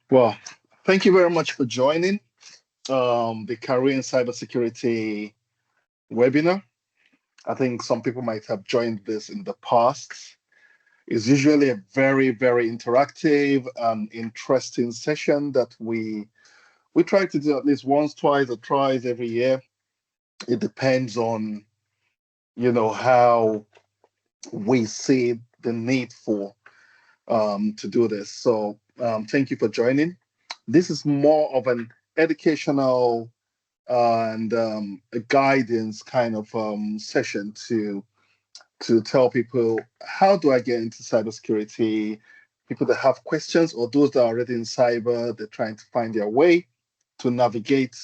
Well, thank you very much for joining the Career in Cybersecurity webinar. I think some people might have joined this in the past. It's usually a very, very interactive and interesting session that we try to do at least once, twice, or thrice every year. It depends on how we see the need for to do this. So thank you for joining. This is more of an educational and a guidance kind of session to tell people how do I get into cybersecurity. People that have questions or those that are already in cyber, they're trying to find their way to navigate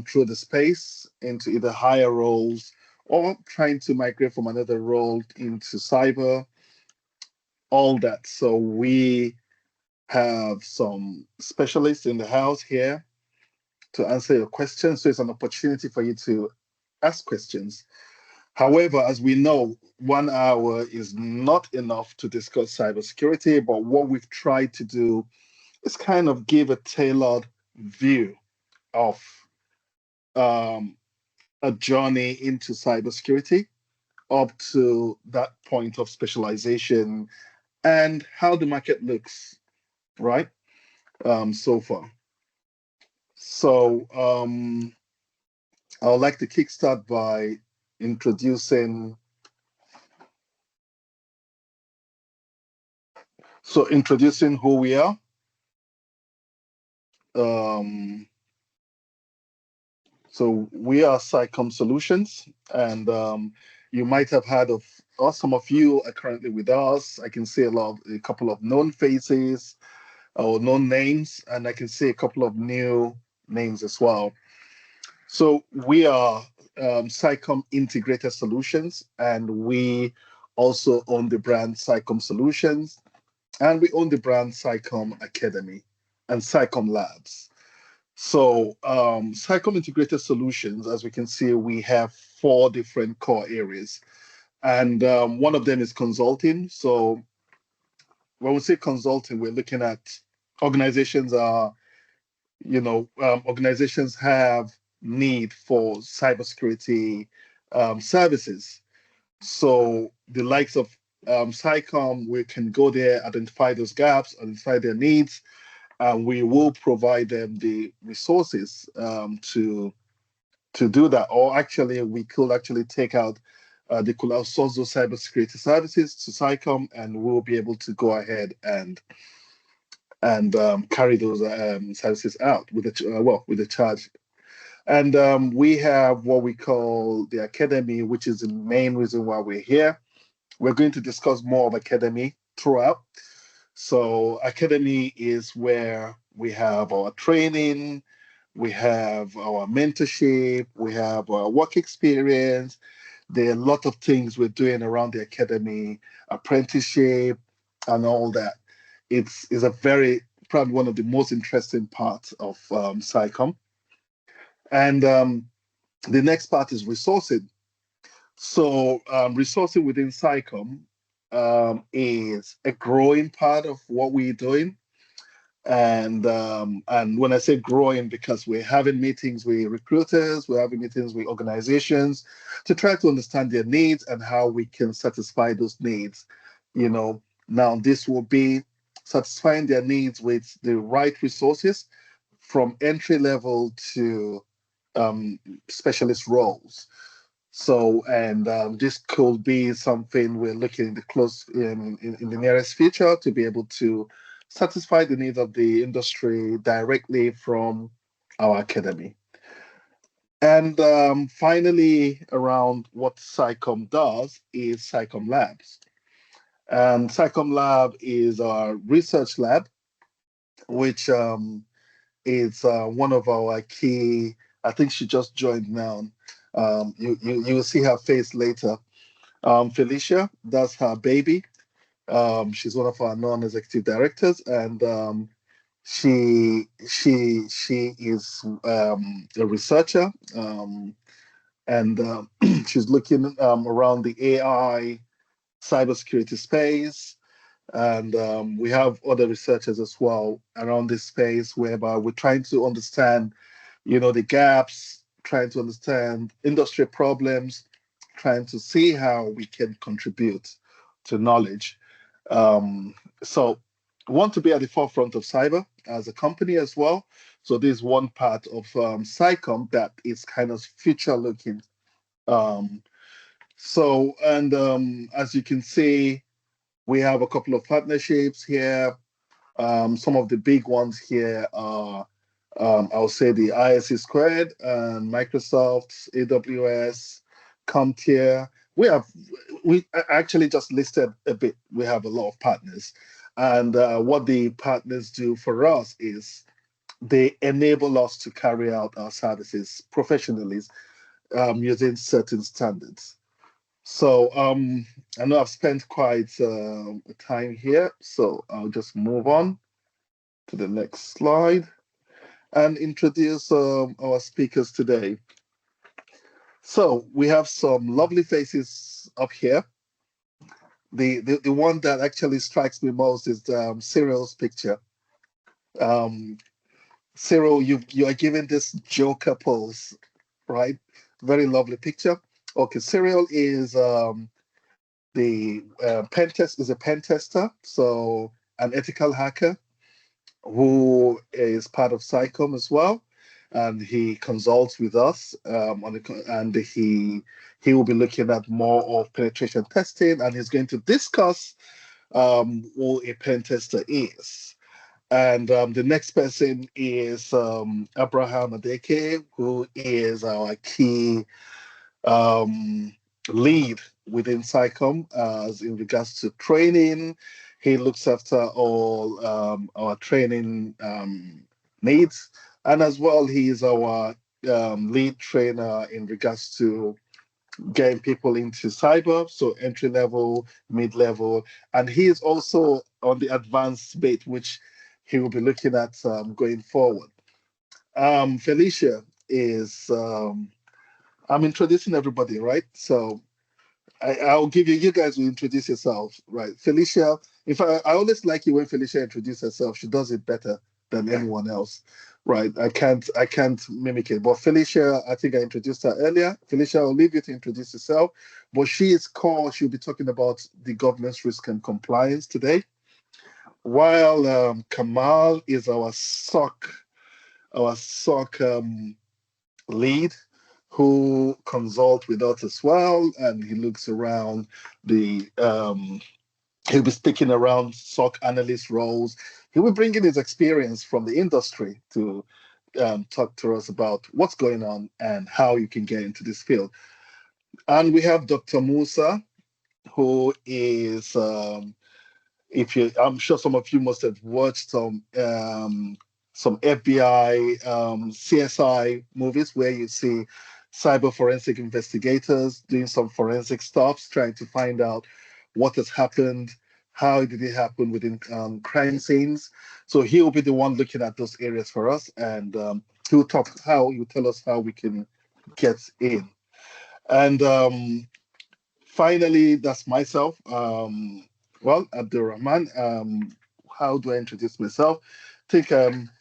through the space into either higher roles or trying to migrate from another role into cyber, all that. So we have some specialists in the house here to answer your questions. So it's an opportunity for you to ask questions. However, as we know, 1 hour is not enough to discuss cybersecurity, but what we've tried to do is kind of give a tailored view of um, a journey into cybersecurity up to that point of specialization and how the market looks, right? So far. So I would like to kickstart by introducing introducing who we are. Um, so we are Cycom Solutions, and you might have heard of us. Some of you are currently with us. I can see a couple of known faces or known names, and I can see a couple of new names as well. So we are Cycom Integrated Solutions, and we also own the brand Cycom Solutions, and we own the brand Cycom Academy and Cycom Labs. So Cycom Integrated Solutions, as we can see, we have four different core areas, and one of them is consulting. So when we say consulting, we're looking at organizations are organizations have need for cybersecurity services. So the likes of SciComm, we can go there, identify those gaps, identify their needs, and we will provide them the resources to do that. Or actually, we could actually take out, they could outsource those cybersecurity services to SciComm, and we'll be able to go ahead and carry those services out with with a charge. And we have what we call the academy, which is the main reason why we're here. We're going to discuss more of academy throughout. So academy is where we have our training, we have our mentorship, we have our work experience. There are a lot of things we're doing around the academy, apprenticeship, and all that. It's a very probably one of the most interesting parts of SciComm. And the next part is resourcing. So resourcing within SciComm is a growing part of what we're doing. And when I say growing, because we're having meetings with recruiters, we're having meetings with organizations to try to understand their needs and how we can satisfy those needs. Now this will be satisfying their needs with the right resources from entry level to um, specialist roles. So, and this could be something we're looking in the in the nearest future to be able to satisfy the needs of the industry directly from our academy. And finally, around what SciComm does is SciComm Labs. And SciComm Lab is our research lab, which is one of our key. I think she just joined now. You will see her face later. Felicia, that's her baby. She's one of our non-executive directors, and she is a researcher, and she's looking around the AI cybersecurity space. And we have other researchers as well around this space whereby we're trying to understand, the gaps, trying to understand industry problems, trying to see how we can contribute to knowledge. Um, so we want to be at the forefront of cyber as a company as well. So this is one part of SciComm that is kind of future looking. Um, and as you can see, we have a couple of partnerships here. Some of the big ones here are, I'll say, the ISC Squared and Microsoft, AWS, CompTIA. We actually just listed a bit. We have a lot of partners. And what the partners do for us is they enable us to carry out our services professionally using certain standards. So I know I've spent quite time here, so I'll just move on to the next slide and introduce our speakers today. So we have some lovely faces up here. The one that actually strikes me most is Cyril's picture. Um, Cyril, you are given this Joker pose, right? Very lovely picture. Okay, Cyril is the is a pen tester, so an ethical hacker who is part of SciComm as well, and he consults with us and he will be looking at more of penetration testing, and he's going to discuss what a pen tester is. And the next person is Abraham Adeke, who is our key lead within SciComm as in regards to training. He looks after all our training needs, and as well, he is our lead trainer in regards to getting people into cyber, so entry level, mid level, and he is also on the advanced bit, which he will be looking at going forward. Felicia is I'm introducing everybody, right? So I'll give you, you guys will introduce yourself, right? Felicia, I always like it when Felicia introduces herself. She does it better than anyone else, right? I can't mimic it. But Felicia, I think I introduced her earlier. Felicia, I'll leave you to introduce yourself. But she'll be talking about the governance risk and compliance today. While Kamal is our SOC lead who consult with us as well, and he looks around the he'll be sticking around SOC analyst roles. He will bring in his experience from the industry to talk to us about what's going on and how you can get into this field. And we have Dr. Musa, who is if you I'm sure some of you must have watched some FBI CSI movies where you see cyber forensic investigators doing some forensic stuff, trying to find out what has happened, how did it happen within crime scenes. So he'll be the one looking at those areas for us, and he'll tell us how we can get in. And finally, that's myself. Well, Abdul Rahman. How do I introduce myself? I think I'm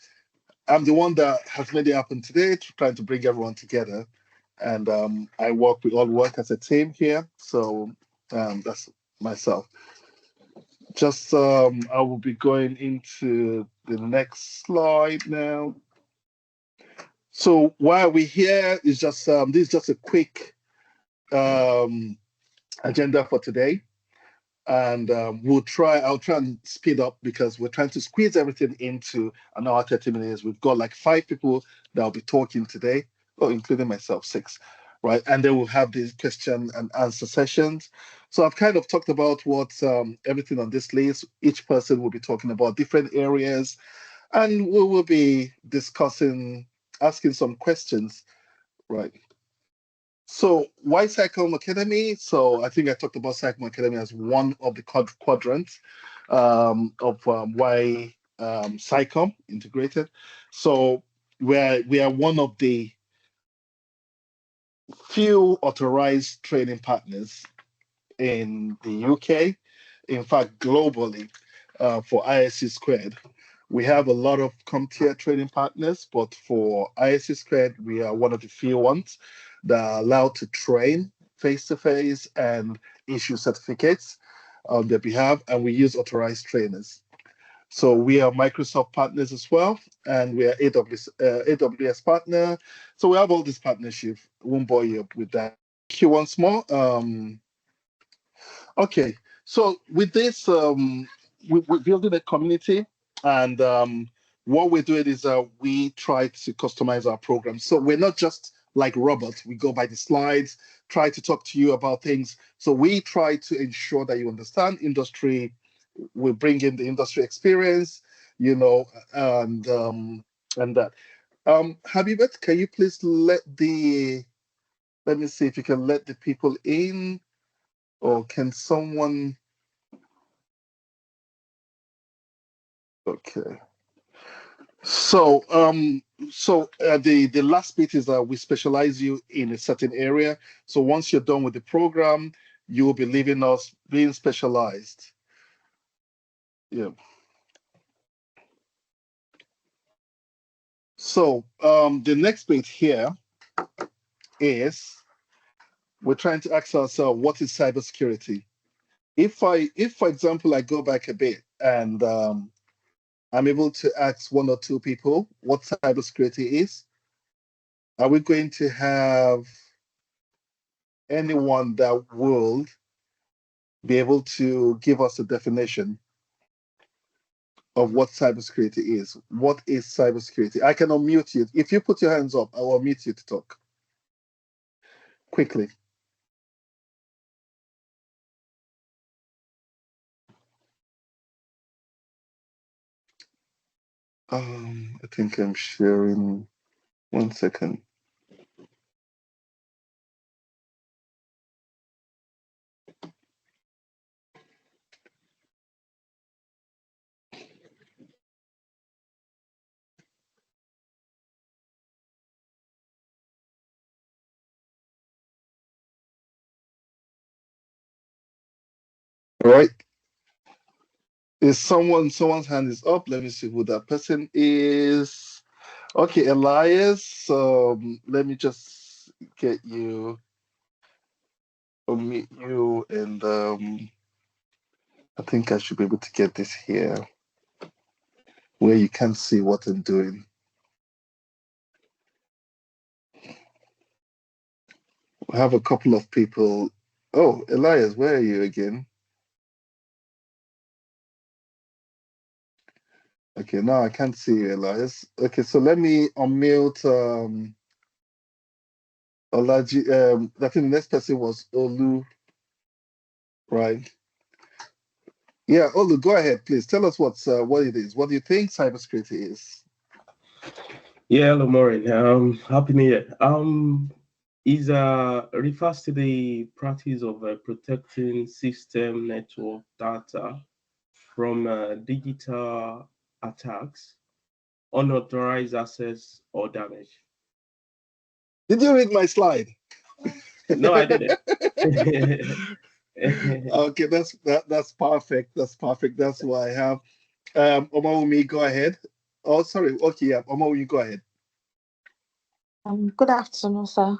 the one that has made it happen today, trying to bring everyone together. And we all work as a team here. So that's myself. Just I will be going into the next slide now. So while we're here, is just this is just a quick um, agenda for today. And I'll try and speed up because we're trying to squeeze everything into an hour, 30 minutes. We've got like 5 people that will be talking today, including myself, 6, right? And then we'll have these question and answer sessions. So I've kind of talked about what everything on this list. Each person will be talking about different areas, and we will be asking some questions, right? So why Cyclone Academy? So I think I talked about Cyclone Academy as one of the quadrants of why Cycom integrated. So we are one of the few authorized training partners in the UK. in fact, globally, for ISC Squared. We have a lot of CompTIA training partners, but for ISC Squared, we are one of the few ones that are allowed to train face-to-face and issue certificates on their behalf, and we use authorized trainers. So we are Microsoft partners as well, and we are AWS partner. So we have all these partnerships. Won't bore you up with that. Thank you once more. Okay, so with this, we're building a community, and what we're doing is we try to customize our program. So we're not just like robots. We go by the slides, try to talk to you about things. So we try to ensure that you understand industry. We bring in the industry experience, you know, and that. Habibet, can you please let me see if you can let the people in, or can someone? Okay. So, the last bit is that we specialize you in a certain area. So once you're done with the program, you will be leaving us being specialized. Yeah. So the next bit here is we're trying to ask ourselves, what is cybersecurity? If, for example, I go back a bit and I'm able to ask one or two people what cybersecurity is, are we going to have anyone that will be able to give us a definition of what cybersecurity is? What is cybersecurity? I can unmute you. If you put your hands up, I will unmute you to talk quickly. I think I'm sharing. 1 second. All right. Is someone's hand is up? Let me see who that person is. Okay, Elias. Let me just get you, meet you, and I think I should be able to get this here where you can see what I'm doing. I have a couple of people. Oh, Elias, where are you again? Okay, now I can't see you, Elias. Okay, so let me unmute Olaji. I think the next person was Olu, right? Yeah, Olu, go ahead, please. Tell us what it is. What do you think cybersecurity is? Yeah, hello, Maureen. Happy New Year. Is refers to the practice of protecting system network data from digital attacks, unauthorized access, or damage. Did you read my slide? No, I didn't. Okay, that's perfect. That's perfect. That's what I have. Omawumi, go ahead. Oh, sorry. Okay, yeah, Omawumi, go ahead. Good afternoon, sir.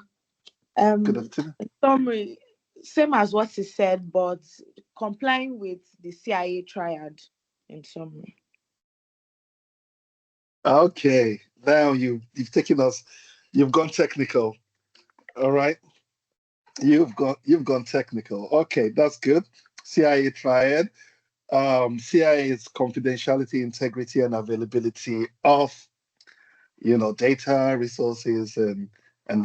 Good afternoon. Summary, same as what he said, but complying with the CIA triad in summary. Okay, now you've taken us, you've gone technical. All right, you've gone technical. Okay, that's good. CIA triad. CIA is confidentiality, integrity, and availability of data, resources, and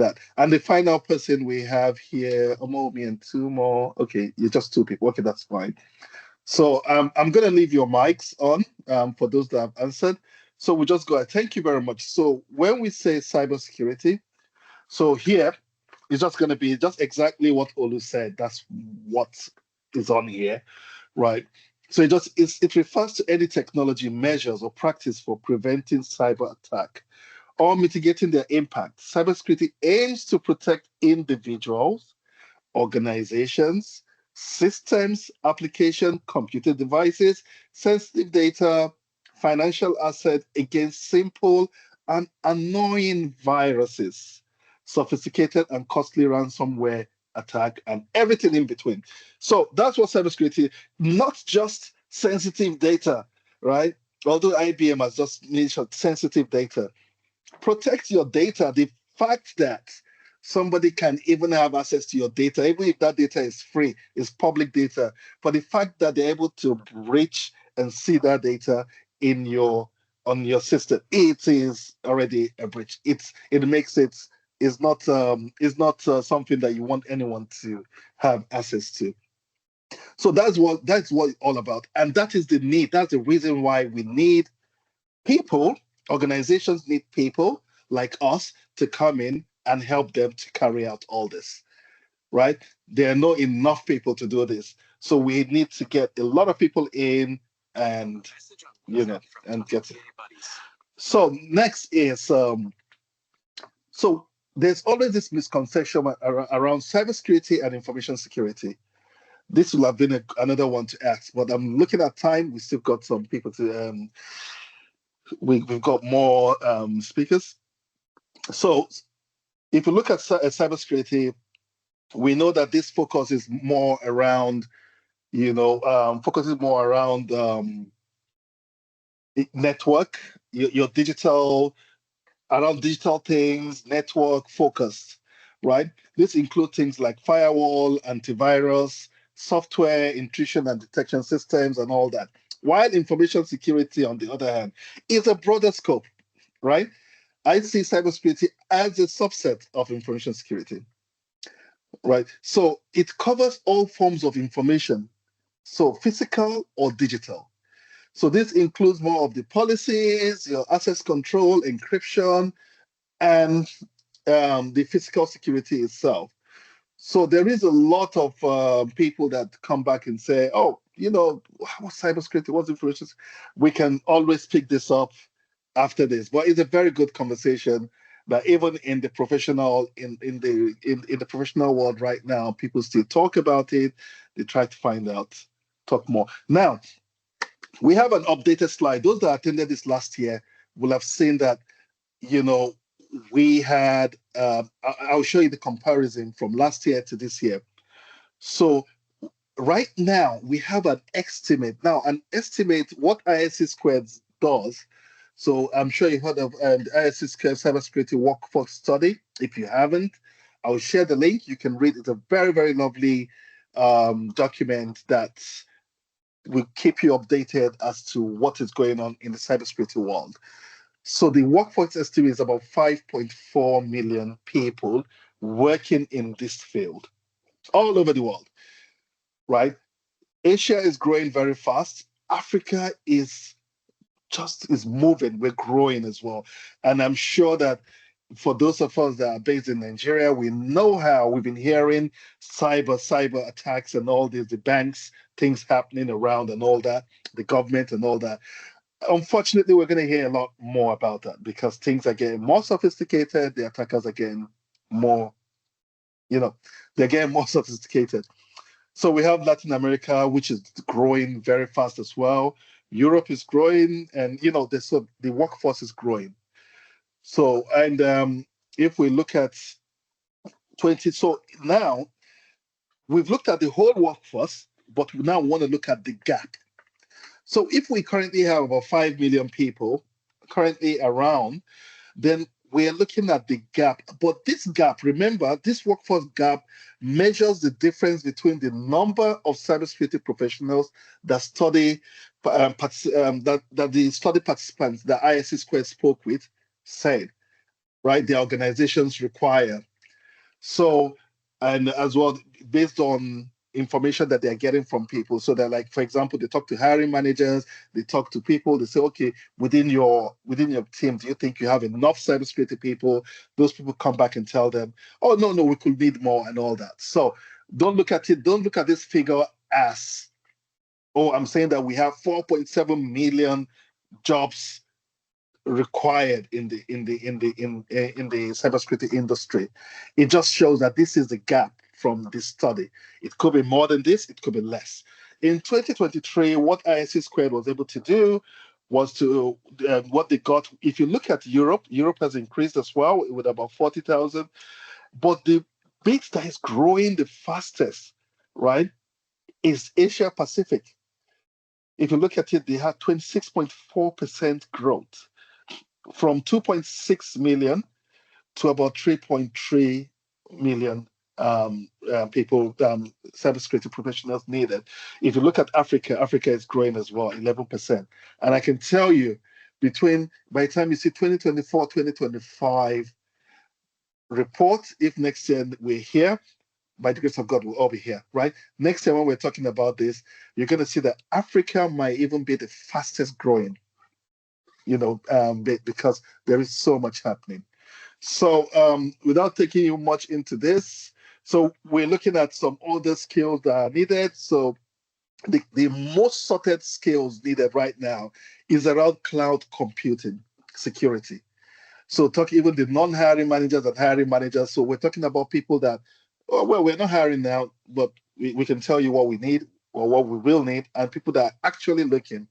that. And the final person we have here, Omomi and two more. Okay, you're just two people. Okay, that's fine. So I'm going to leave your mics on for those that have answered. So we just go ahead. Thank you very much. So when we say cybersecurity, so here it's just going to be just exactly what Olu said. That's what is on here, right? So it refers to any technology, measures, or practice for preventing cyber attack or mitigating their impact. Cybersecurity aims to protect individuals, organizations, systems, application, computer devices, sensitive data, financial assets against simple and annoying viruses, sophisticated and costly ransomware attack, and everything in between. So that's what cybersecurity, not just sensitive data, right? Although IBM has just mentioned sensitive data. Protect your data. The fact that somebody can even have access to your data, even if that data is free, is public data, but the fact that they're able to reach and see that data in your on your system, it is already a breach. It makes it is not something that you want anyone to have access to. So that's what it's all about, and that is the need. That's the reason why we need people, organizations need people like us to come in and help them to carry out all this, right? There are not enough people to do this. So we need to get a lot of people in and, and get it. So next is, so there's always this misconception around cybersecurity and information security. This will have been another one to ask, but I'm looking at time. We still got some people to, we've got more speakers. So if you look at cybersecurity, we know that this focus is more around, focuses more around network, your digital, around digital things, network focused, right? This includes things like firewall, antivirus, software, intrusion and detection systems, and all that. While information security, on the other hand, is a broader scope, right? I see cybersecurity as a subset of information security, right? So it covers all forms of information, so physical or digital. So this includes more of the policies, your access control, encryption, and the physical security itself. So there is a lot of people that come back and say, "Oh, what's cybersecurity? What's information?" We can always pick this up after this, but it's a very good conversation. That even in the professional in the professional world right now, people still talk about it. They try to find out, talk more. Now we have an updated slide. Those that attended this last year will have seen that you know we had. I'll show you the comparison from last year to this year. So right now we have an estimate. Now an estimate, what ISC squared does. So I'm sure you heard of the ISC squared cybersecurity workforce study. If you haven't, I'll share the link. You can read. It's a very, very lovely document that will keep you updated as to what is going on in the cybersecurity world. So the workforce estimate is about 5.4 million people working in this field all over the world, right? Asia is growing very fast. Africa is moving. We're growing as well. And I'm sure that for those of us that are based in Nigeria, we know how we've been hearing cyber attacks and all these, the banks, things happening around and all that, the government and all that. Unfortunately, we're going to hear a lot more about that because things are getting more sophisticated. The attackers are getting more, they're getting more sophisticated. So we have Latin America, which is growing very fast as well. Europe is growing, and the workforce is growing. So, and if we look at 20, so now we've looked at the whole workforce, but we now want to look at the gap. So if we currently have about 5 million people currently around, then we're looking at the gap. But this gap, remember, this workforce gap measures the difference between the number of cybersecurity professionals that study, that the study participants that ISC Squared spoke with said, right? The organizations require. So, and as well, based on information that they're getting from people. So they're like, for example, they talk to hiring managers, they talk to people, they say, okay, within your team, do you think you have enough cybersecurity people? Those people come back and tell them, oh, no, we could need more and all that. So don't look at this figure as, oh, I'm saying that we have 4.7 million jobs required in the cybersecurity industry. It just shows that this is the gap from this study. It could be more than this, it could be less. In 2023, what ISC Squared was able to do was to what they got. If you look at Europe, Europe has increased as well with about 40,000. But the bit that is growing the fastest, right, is Asia Pacific. If you look at it, they had 26.4% growth from 2.6 million to about 3.3 million people, cybersecurity professionals needed. If you look at Africa, Africa is growing as well, 11%. And I can tell you, by the time you see 2024, 2025 report, if next year we're here, by the grace of God, we'll all be here, right? Next year, when we're talking about this, you're going to see that Africa might even be the fastest growing, because there is so much happening. So without taking you much into this, so we're looking at some other skills that are needed. So the most sorted skills needed right now is around cloud computing security. So talk even the non-hiring managers and hiring managers. So we're talking about people that, we're not hiring now, but we can tell you what we need or what we will need, and people that are actually looking.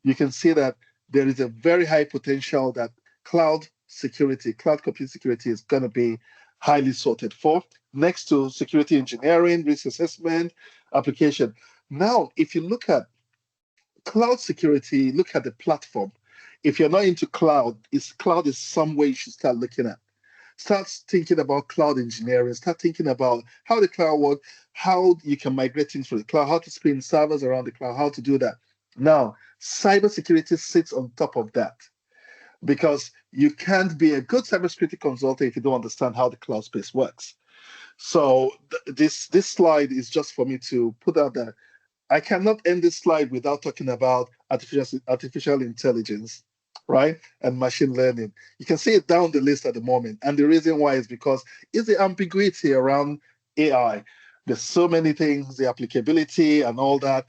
You can see that there is a very high potential that cloud computing security is going to be highly sorted for, next to security engineering, risk assessment, application. Now, if you look at cloud security, look at the platform. If you're not into cloud is somewhere you should start looking at. Start thinking about cloud engineering. Start thinking about how the cloud works, how you can migrate into the cloud, how to spin servers around the cloud, how to do that. Now, cybersecurity sits on top of that, because you can't be a good cybersecurity consultant if you don't understand how the cloud space works. So this slide is just for me to put out there. I cannot end this slide without talking about artificial intelligence, right? And machine learning. You can see it down the list at the moment. And the reason why is because it's the ambiguity around AI. There's so many things, the applicability and all that.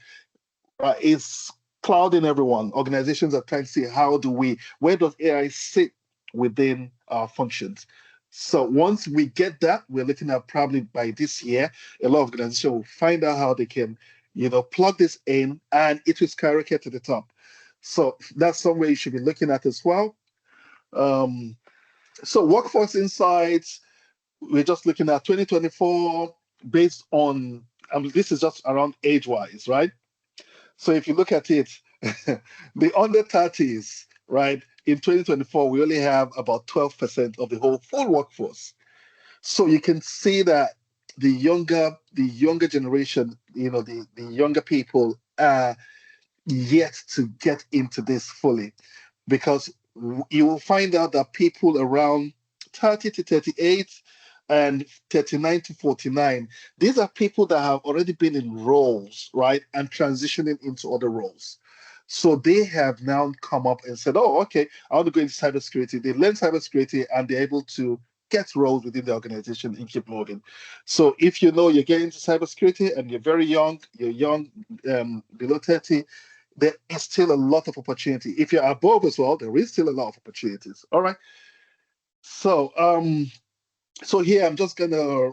It's clouding everyone. Organizations are trying to see where does AI sit within our functions? So once we get that, we're looking at probably by this year, a lot of organizations will find out how they can, plug this in, and it will skyrocket to the top. So that's somewhere you should be looking at as well. So workforce insights, we're just looking at 2024 based on, this is just around age-wise, right? So if you look at it, the under 30s, right, in 2024, we only have about 12% of the whole full workforce. So you can see that the younger generation, the younger people are yet to get into this fully, because you will find out that people around 30 to 38 and 39 to 49, these are people that have already been in roles, right, and transitioning into other roles. So they have now come up and said, oh, okay, I want to go into cybersecurity. They learn cybersecurity and they're able to get roles within the organization and keep moving. So if you're getting into cybersecurity and you're very young, below 30, there is still a lot of opportunity. If you're above as well, there is still a lot of opportunities. All right. So so here I'm just gonna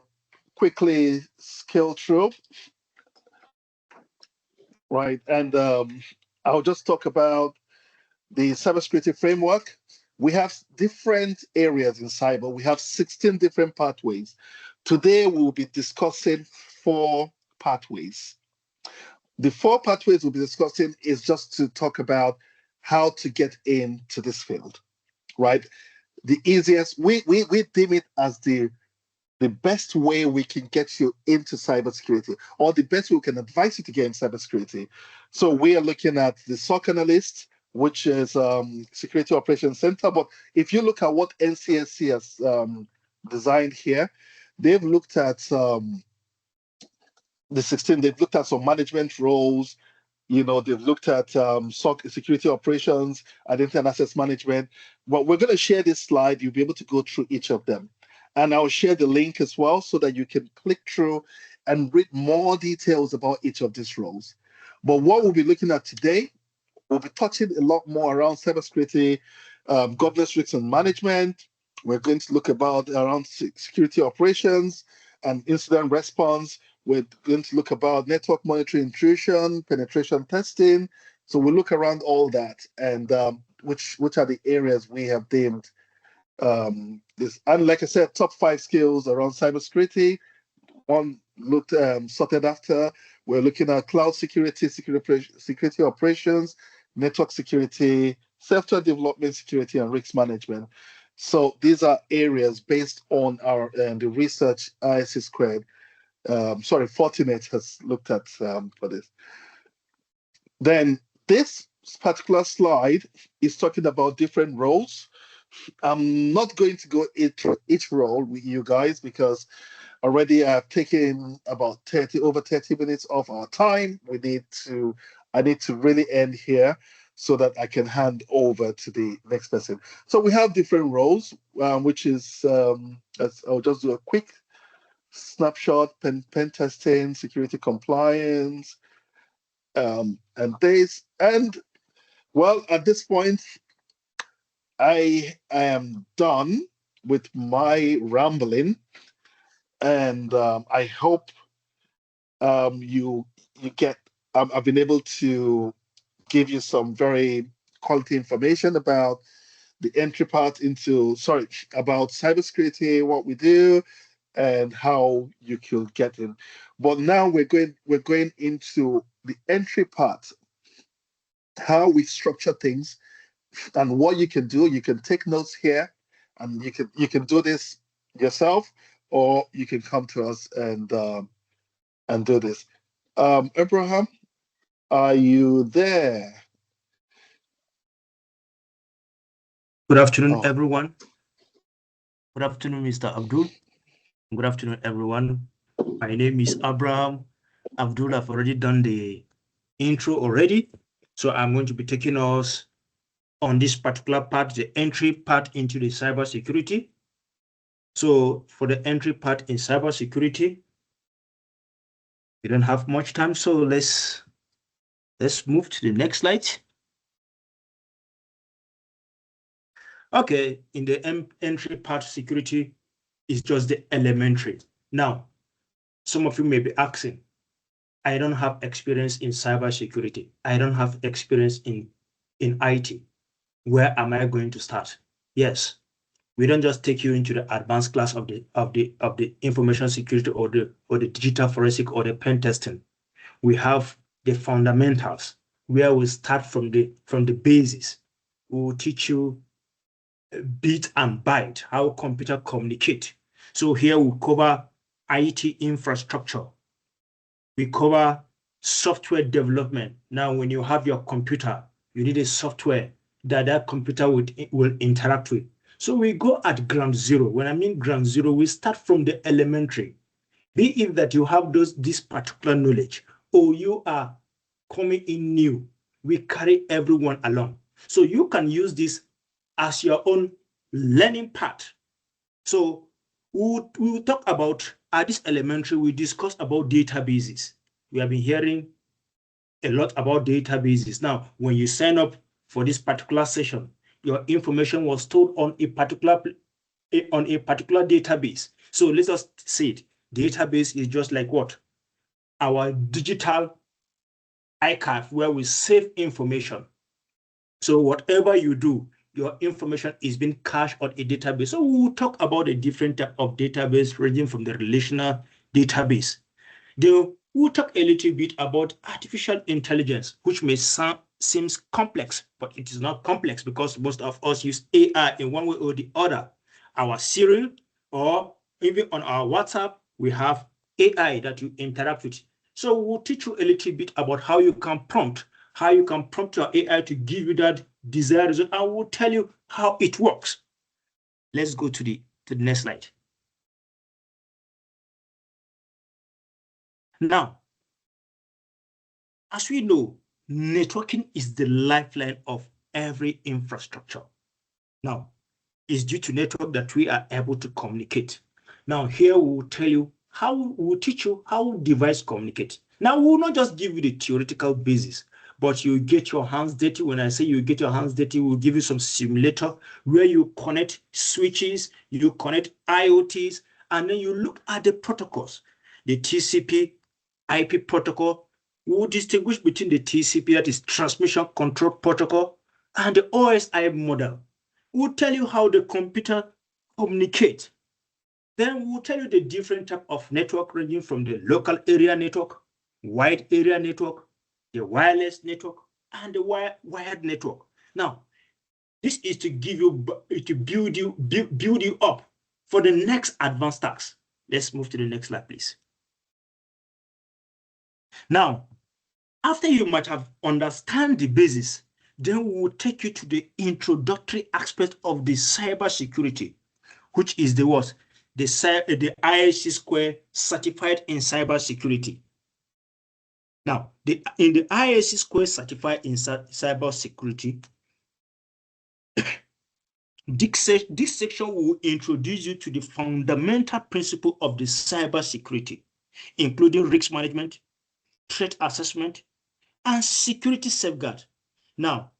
quickly scale through, right? And I'll just talk about the cybersecurity framework. We have different areas in cyber. We have 16 different pathways. Today we'll be discussing 4 pathways. The 4 pathways we'll be discussing is just to talk about how to get into this field, right? The easiest, we deem it as the best way we can get you into cybersecurity, or the best way we can advise you to get into cybersecurity. So we are looking at the SOC analyst, which is Security Operations Center. But if you look at what NCSC has designed here, they've looked at the 16, they've looked at some management roles, they've looked at SOC, security operations, identity and access management. But we're going to share this slide. You'll be able to go through each of them. And I'll share the link as well so that you can click through and read more details about each of these roles. But what we'll be looking at today, we'll be touching a lot more around cybersecurity, governance, risks, and management. We're going to look about around security operations, and incident response. We're going to look about network monitoring, intrusion, penetration testing. So we'll look around all that and which are the areas we have deemed this. And like I said, top 5 skills around cybersecurity. One looked sorted after. We're looking at cloud security, security operations, network security, software development, security, and risk management. So these are areas based on our the research ISC squared. Fortinet has looked at for this. Then this particular slide is talking about different roles. I'm not going to go into each role with you guys because already I've taken about over 30 minutes of our time. I need to really end here so that I can hand over to the next person. So we have different roles, which is, I'll just do a quick snapshot, pen testing, security compliance, and this. And well, at this point, I am done with my rambling, and I hope you get. I've been able to give you some very quality information about the entry part into about cybersecurity, what we do, and how you could get in. But now we're going into the entry part, how we structure things, and what you can do. You can take notes here, and you can do this yourself, or you can come to us and do this. Abraham, are you there? Good afternoon, Oh. everyone. Good afternoon, Mr. Abdul. Good afternoon, everyone. My name is Abraham Abdul. I've already done the intro already. So I'm going to be taking us on this particular part, the entry part into the cybersecurity. So for the entry part in cybersecurity, we don't have much time. So let's move to the next slide. Okay, in the entry part, security is just the elementary. Now, some of you may be asking, I don't have experience in cybersecurity. I don't have experience in IT. Where am I going to start? Yes, we don't just take you into the advanced class of the information security or the digital forensic or the pen testing. We have the fundamentals where we start from the basis. We will teach you bit and byte, how computer communicate. So here we cover IT infrastructure. We cover software development. Now, when you have your computer, you need a software that computer will interact with. So we go at ground zero. When I mean ground zero, we start from the elementary. Be it that you have this particular knowledge or you are coming in new, we carry everyone along. So you can use this as your own learning path. So we will talk about, at this elementary, we discuss about databases. We have been hearing a lot about databases. Now, when you sign up for this particular session, your information was stored on a particular database. So let's just say it. Database is just like what? Our digital archive where we save information. So whatever you do, your information is being cached on a database. So we'll talk about a different type of database ranging from the relational database. Then we'll talk a little bit about artificial intelligence, which may seems complex, but it is not complex because most of us use AI in one way or the other. Our Siri or even on our WhatsApp, we have AI that you interact with. So we'll teach you a little bit about how you can prompt your AI to give you that desired result. I will tell you how it works. Let's go to the next slide. Now, as we know, networking is the lifeline of every infrastructure. Now, it's due to network that we are able to communicate. Now, here we will tell you we'll teach you how device communicate. Now, we will not just give you the theoretical basis, but you get your hands dirty. When I say you get your hands dirty, we'll give you some simulator where you connect switches, you connect IoTs, and then you look at the protocols, the TCP, IP protocol. We will distinguish between the TCP, that is Transmission Control Protocol, and the OSI model. We'll tell you how the computer communicates. Then we'll tell you the different type of network, ranging from the local area network, wide area network, the wireless network, and the wired network. Now, this is to give you, to build you up for the next advanced tasks. Let's move to the next slide, please. Now, after you might have understand the basis, then we will take you to the introductory aspect of the cybersecurity, which is the what? The ISC square certified in cybersecurity. Now, in the ISC square certified in cybersecurity, this section will introduce you to the fundamental principle of the cybersecurity, including risk management, threat assessment, and security safeguard. Now,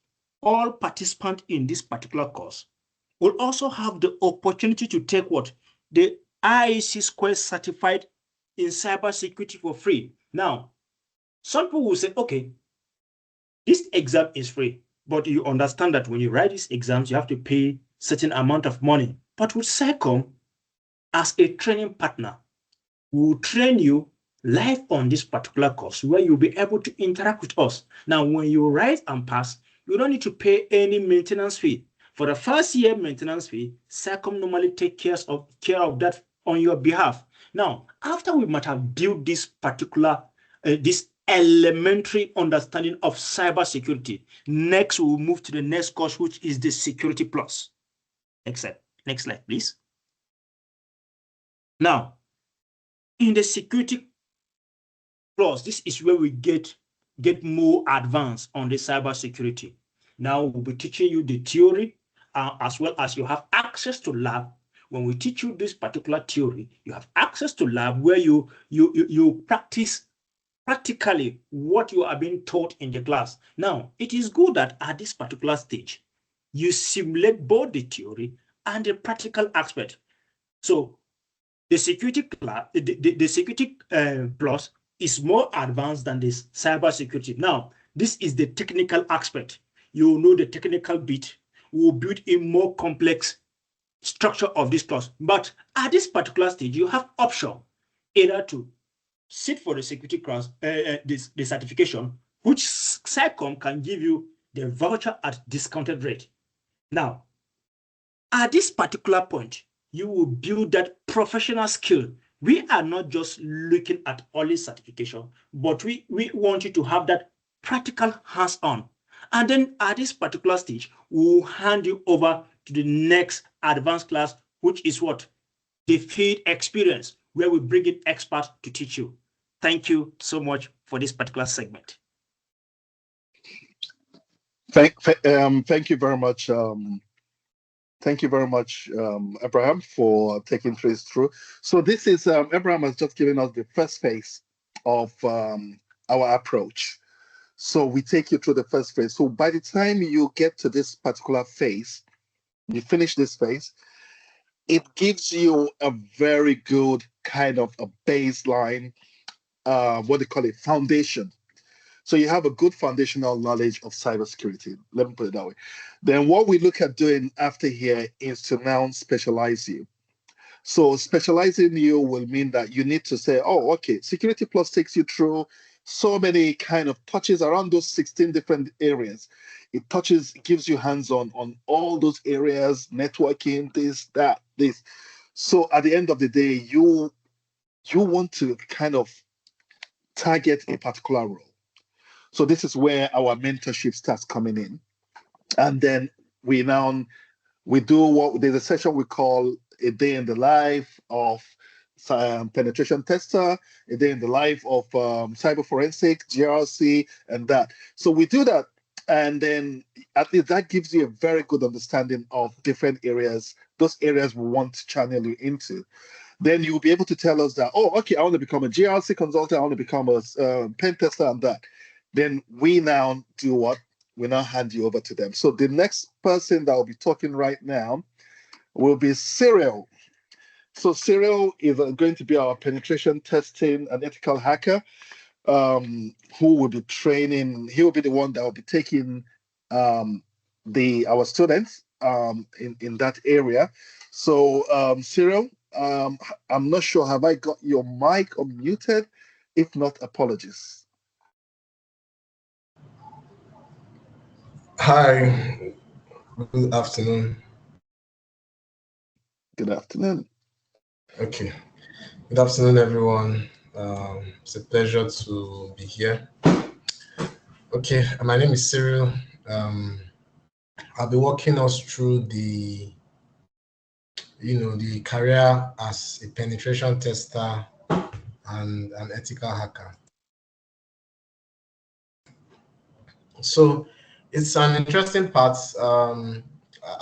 all participants in this particular course will also have the opportunity to take what? The IEC Square certified in cybersecurity for free. Now, some people will say, okay, this exam is free, but you understand that when you write these exams, you have to pay certain amount of money. But with SECOM, as a training partner, we will train you live on this particular course where you'll be able to interact with us. Now, when you write and pass, you don't need to pay any maintenance fee. For the first year maintenance fee, SECOM normally take care of that on your behalf. Now, after we might have built this particular, this elementary understanding of cybersecurity, next we'll move to the next course, which is the Security Plus. Next slide, please. Now, in the Security Plus, this is where we get more advanced on the cybersecurity. Now we'll be teaching you the theory, as well as you have access to lab. When we teach you this particular theory, you have access to lab where you practice practically what you are being taught in the class. Now, it is good that at this particular stage, you simulate both the theory and the practical aspect. So the Security Plus is more advanced than this cybersecurity. Now, this is the technical aspect. You know the technical bit. We'll build a more complex structure of this class. But at this particular stage, you have option either to sit for the security class, the certification, which SECOM can give you the voucher at discounted rate. Now, at this particular point, you will build that professional skill. We are not just looking at only certification, but we want you to have that practical hands-on. And then at this particular stage, we'll hand you over to the next advanced class, which is what? The field experience, where we bring in experts to teach you. Thank you so much for this particular segment. Thank you very much. Thank you very much, Abraham, for taking us through. So this is, Abraham has just given us the first phase of our approach. So we take you through the first phase. So by the time you get to this particular phase, you finish this phase, it gives you a very good kind of a baseline, what they call it, foundation. So you have a good foundational knowledge of cybersecurity. Let me put it that way. Then what we look at doing after here is to now specialize you. So specializing you will mean that you need to say, oh, okay, Security Plus takes you through so many kind of touches around those 16 different areas. It gives you hands-on on all those areas, networking, this, that, this. So at the end of the day, you want to kind of target a particular role. So this is where our mentorship starts coming in. And then there's a session we call a day in the life of penetration tester, a day in the life of cyber forensic, GRC, and that. So we do that. And then at least that gives you a very good understanding of different areas, those areas we want to channel you into. Then you'll be able to tell us that, oh, okay, I want to become a GRC consultant, I want to become a pen tester and that. Then we now do what? We now hand you over to them. So the next person that will be talking right now will be Cyril. So Cyril is going to be our penetration testing and ethical hacker, who will be training. He will be the one that will be taking our students in that area. So Cyril, I'm not sure. Have I got your mic unmuted? If not, apologies. Hi, good afternoon. Good afternoon. Okay, good afternoon, everyone. It's a pleasure to be here. Okay, my name is Cyril. I'll be walking us through the career as a penetration tester and an ethical hacker. So it's an interesting part.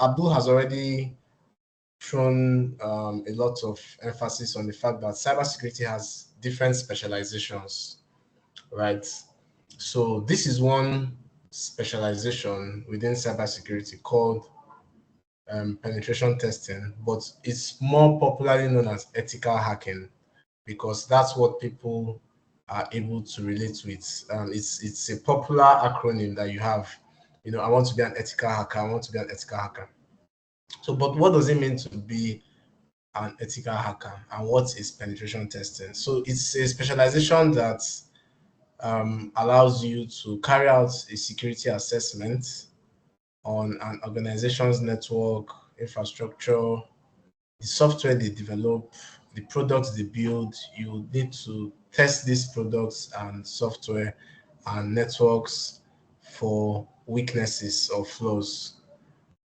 Abdul has already thrown a lot of emphasis on the fact that cybersecurity has different specializations, right? So this is one specialization within cybersecurity called penetration testing, but it's more popularly known as ethical hacking because that's what people are able to relate with. It's a popular acronym that you have. You know, I want to be an ethical hacker. I want to be an ethical hacker. So, but what does it mean to be an ethical hacker, and what is penetration testing? So it's a specialization that allows you to carry out a security assessment on an organization's network, infrastructure, the software they develop, the products they build. You need to test these products and software and networks for weaknesses or flaws.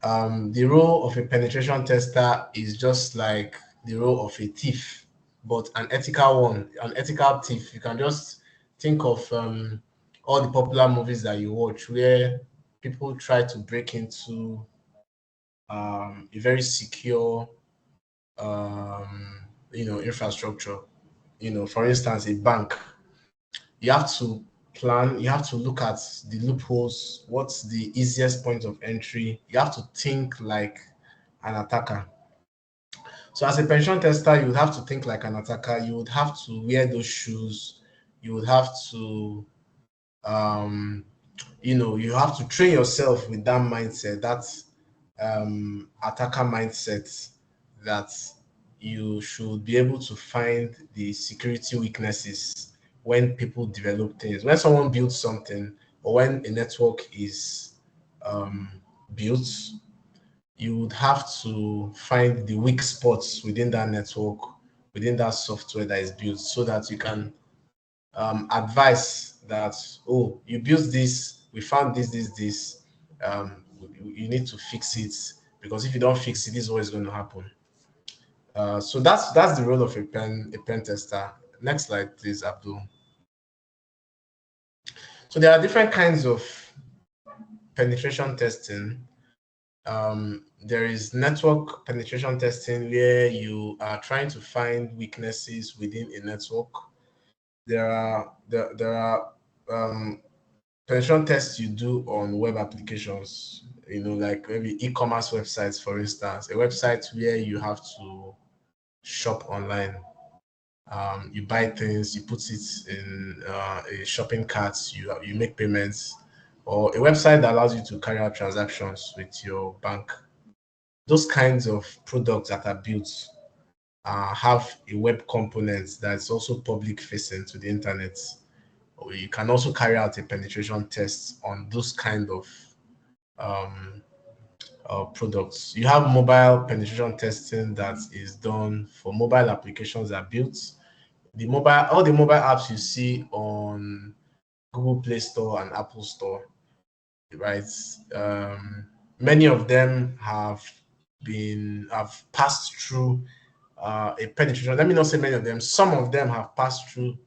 The role of a penetration tester is just like the role of a thief, but an ethical one. An ethical thief, you can just think of all the popular movies that you watch where people try to break into a very secure, infrastructure. You know, for instance, a bank. You have to plan, you have to look at the loopholes, what's the easiest point of entry. You have to think like an attacker. So as a pension tester, you would have to think like an attacker. You would have to wear those shoes. You would have to, you have to train yourself with that mindset, that attacker mindset, that you should be able to find the security weaknesses when people develop things. When someone builds something or when a network is um, built, you would have to find the weak spots within that network, within that software that is built, so that you can advise that, oh, you built this, we found this, you need to fix it, because if you don't fix it, this is what is going to happen. So that's the role of a pen tester. Next slide, please, Abdul. So there are different kinds of penetration testing. There is network penetration testing, where you are trying to find weaknesses within a network. There are penetration tests you do on web applications, like maybe e-commerce websites, for instance, a website where you have to shop online. You buy things, you put it in a shopping cart, you make payments, or a website that allows you to carry out transactions with your bank. Those kinds of products that are built have a web component that's also public facing to the internet. You can also carry out a penetration test on those kind of um, products. You have mobile penetration testing that is done for mobile applications that are built. All the mobile apps you see on Google Play Store and Apple Store, right? Many of them have passed through a penetration. Let me not say many of them. Some of them have passed through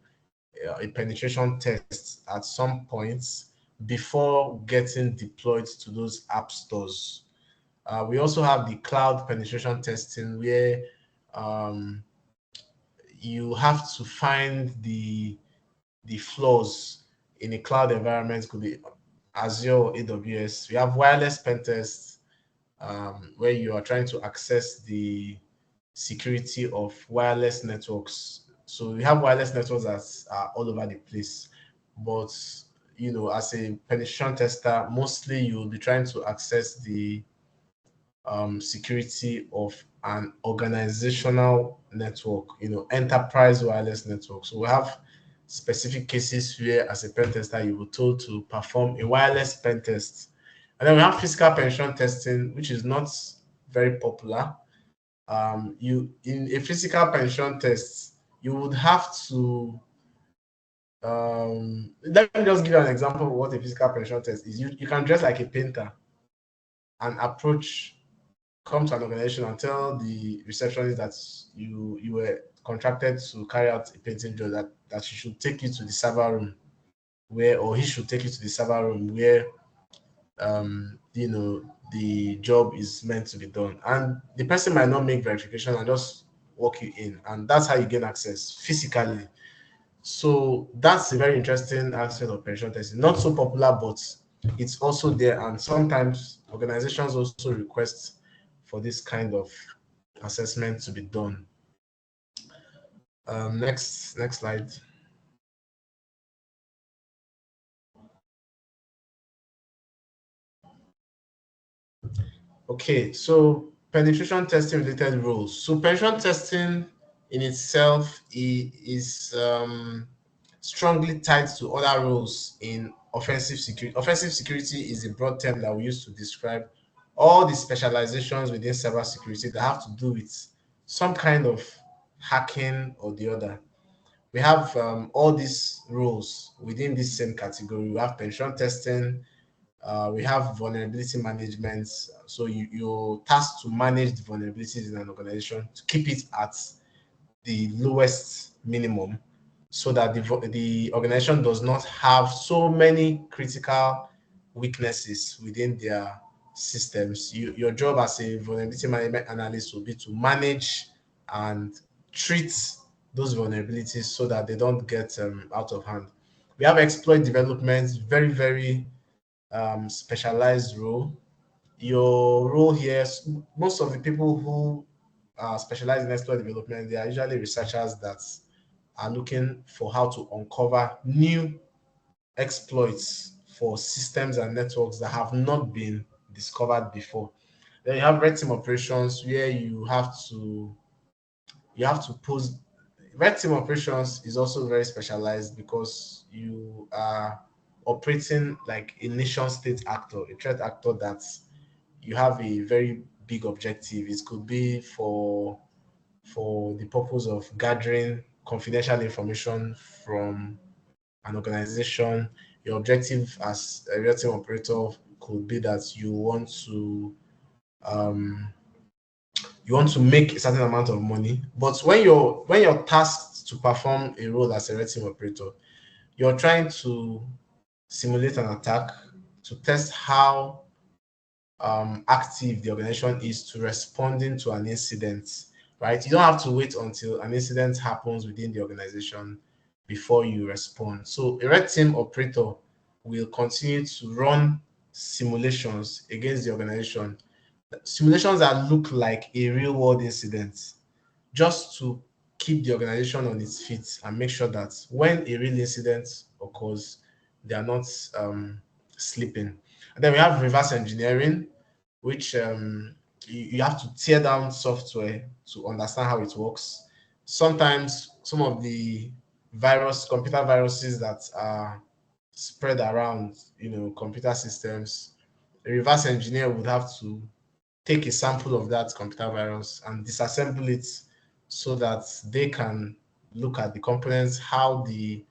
a penetration test at some points before getting deployed to those app stores. We also have the cloud penetration testing, where you have to find the flaws in a cloud environment. Could be Azure or AWS. We have wireless pen tests, where you are trying to access the security of wireless networks. So we have wireless networks that are all over the place, but as a penetration tester, mostly you will be trying to access the security of an organizational network, enterprise wireless network. So we have specific cases where, as a pen tester, you were told to perform a wireless pen test. And then we have physical penetration testing, which is not very popular. You in a physical penetration test, you would have to let me just give you an example of what a physical penetration test is. You can dress like a painter and come to an organization and tell the receptionist that you were contracted to carry out a painting job, that she should take you to the server room or he should take you to the server room where the job is meant to be done, and the person might not make verification and just walk you in, and that's how you gain access physically. So that's a very interesting aspect of penetration testing. Not so popular, but it's also there, and sometimes organizations also request for this kind of assessment to be done. Next slide. Okay, so penetration testing related roles. So penetration testing in itself is strongly tied to other roles in offensive security. Offensive security is a broad term that we use to describe all the specializations within cybersecurity that have to do with some kind of hacking or the other. We have all these roles within this same category. We have penetration testing, we have vulnerability management. So you're tasked to manage the vulnerabilities in an organization to keep it at the lowest minimum, so that the organization does not have so many critical weaknesses within their systems. Your job as a vulnerability management analyst will be to manage and treat those vulnerabilities so that they don't get out of hand. We have exploit development, very, very specialized role. Your role here, most of the people who specialize in exploit development, they are usually researchers that are looking for how to uncover new exploits for systems and networks that have not been discovered before. Then you have red team operations, where you have to pose. Red team operations is also very specialized because you are operating like a nation state actor, a threat actor, that you have a very big objective. It could be for the purpose of gathering confidential information from an organization. Your objective as a real team operator could be that um, you want to make a certain amount of money. But when you're tasked to perform a role as a red team operator, you're trying to simulate an attack to test how active the organization is to responding to an incident, right? You don't have to wait until an incident happens within the organization before you respond. So a red team operator will continue to run simulations against the organization, simulations that look like a real world incident, just to keep the organization on its feet and make sure that when a real incident occurs, they are not sleeping. And then we have reverse engineering, which you have to tear down software to understand how it works. Sometimes some of the computer viruses that are spread around, computer systems, a reverse engineer would have to take a sample of that computer virus and disassemble it so that they can look at the components, how the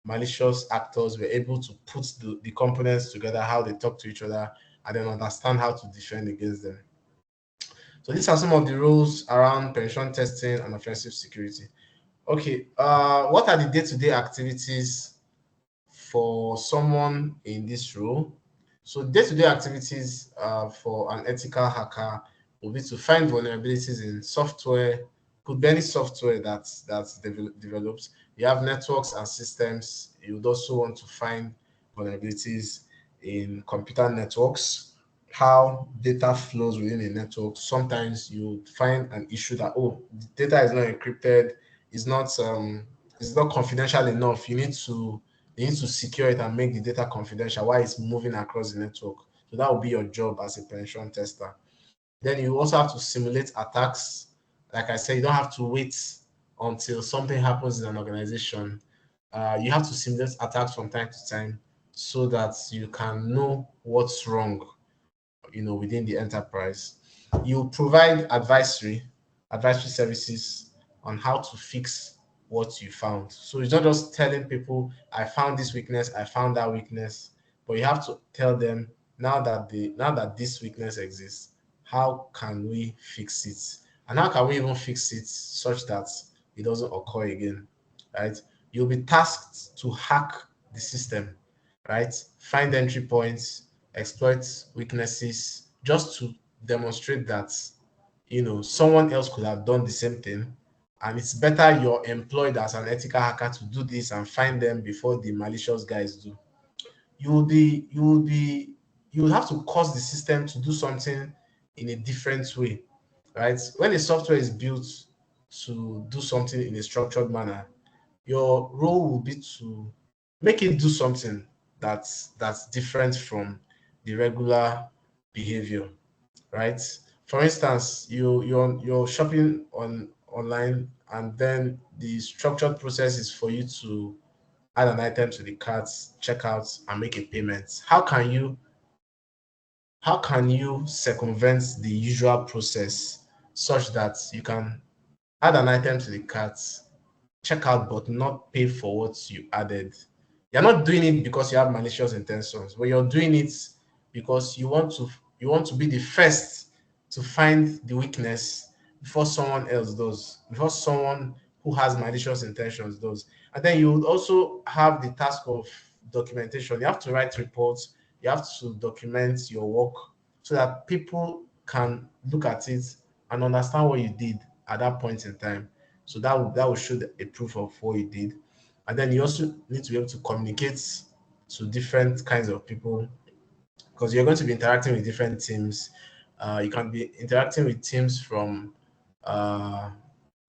malicious actors were able to put the components together, how they talk to each other, and then understand how to defend against them. So these are some of the rules around penetration testing and offensive security. Okay, what are the day-to-day activities for someone in this role? So day-to-day activities for an ethical hacker will be to find vulnerabilities in software, could be any software that's developed. You have networks and systems. You would also want to find vulnerabilities in computer networks. how data flows within a network. Sometimes you find an issue that, oh, the data is not encrypted, it's not confidential enough. You need to secure it and make the data confidential while it's moving across the network. So that will be your job as a penetration tester. Then you also have to simulate attacks. Like I said, you don't have to wait until something happens in an organization. You have to simulate attacks from time to time so that you can know what's wrong, within the enterprise. You provide advisory services on how to fix what you found. So it's not just telling people, I found this weakness, I found that weakness, but you have to tell them, now that this weakness exists, how can we fix it? And how can we even fix it such that it doesn't occur again, right? You'll be tasked to hack the system, right? Find entry points, exploit weaknesses, just to demonstrate that someone else could have done the same thing, and it's better you're employed as an ethical hacker to do this and find them before the malicious guys do. You will have to cause the system to do something in a different way, right? When a software is built to do something in a structured manner, your role will be to make it do something that's different from the regular behavior, right? For instance, you're shopping online, and then the structured process is for you to add an item to the cart, check out, and make a payment. How can you circumvent the usual process such that you can add an item to the cart, check out, but not pay for what you added? You're not doing it because you have malicious intentions, but you're doing it because you want to be the first to find the weakness before someone else does, before someone who has malicious intentions does. And then you would also have the task of documentation. You have to write reports, you have to document your work so that people can look at it and understand what you did at that point in time. So that will show a proof of what you did. And then you also need to be able to communicate to different kinds of people, because you're going to be interacting with different teams. You can be interacting with teams from uh,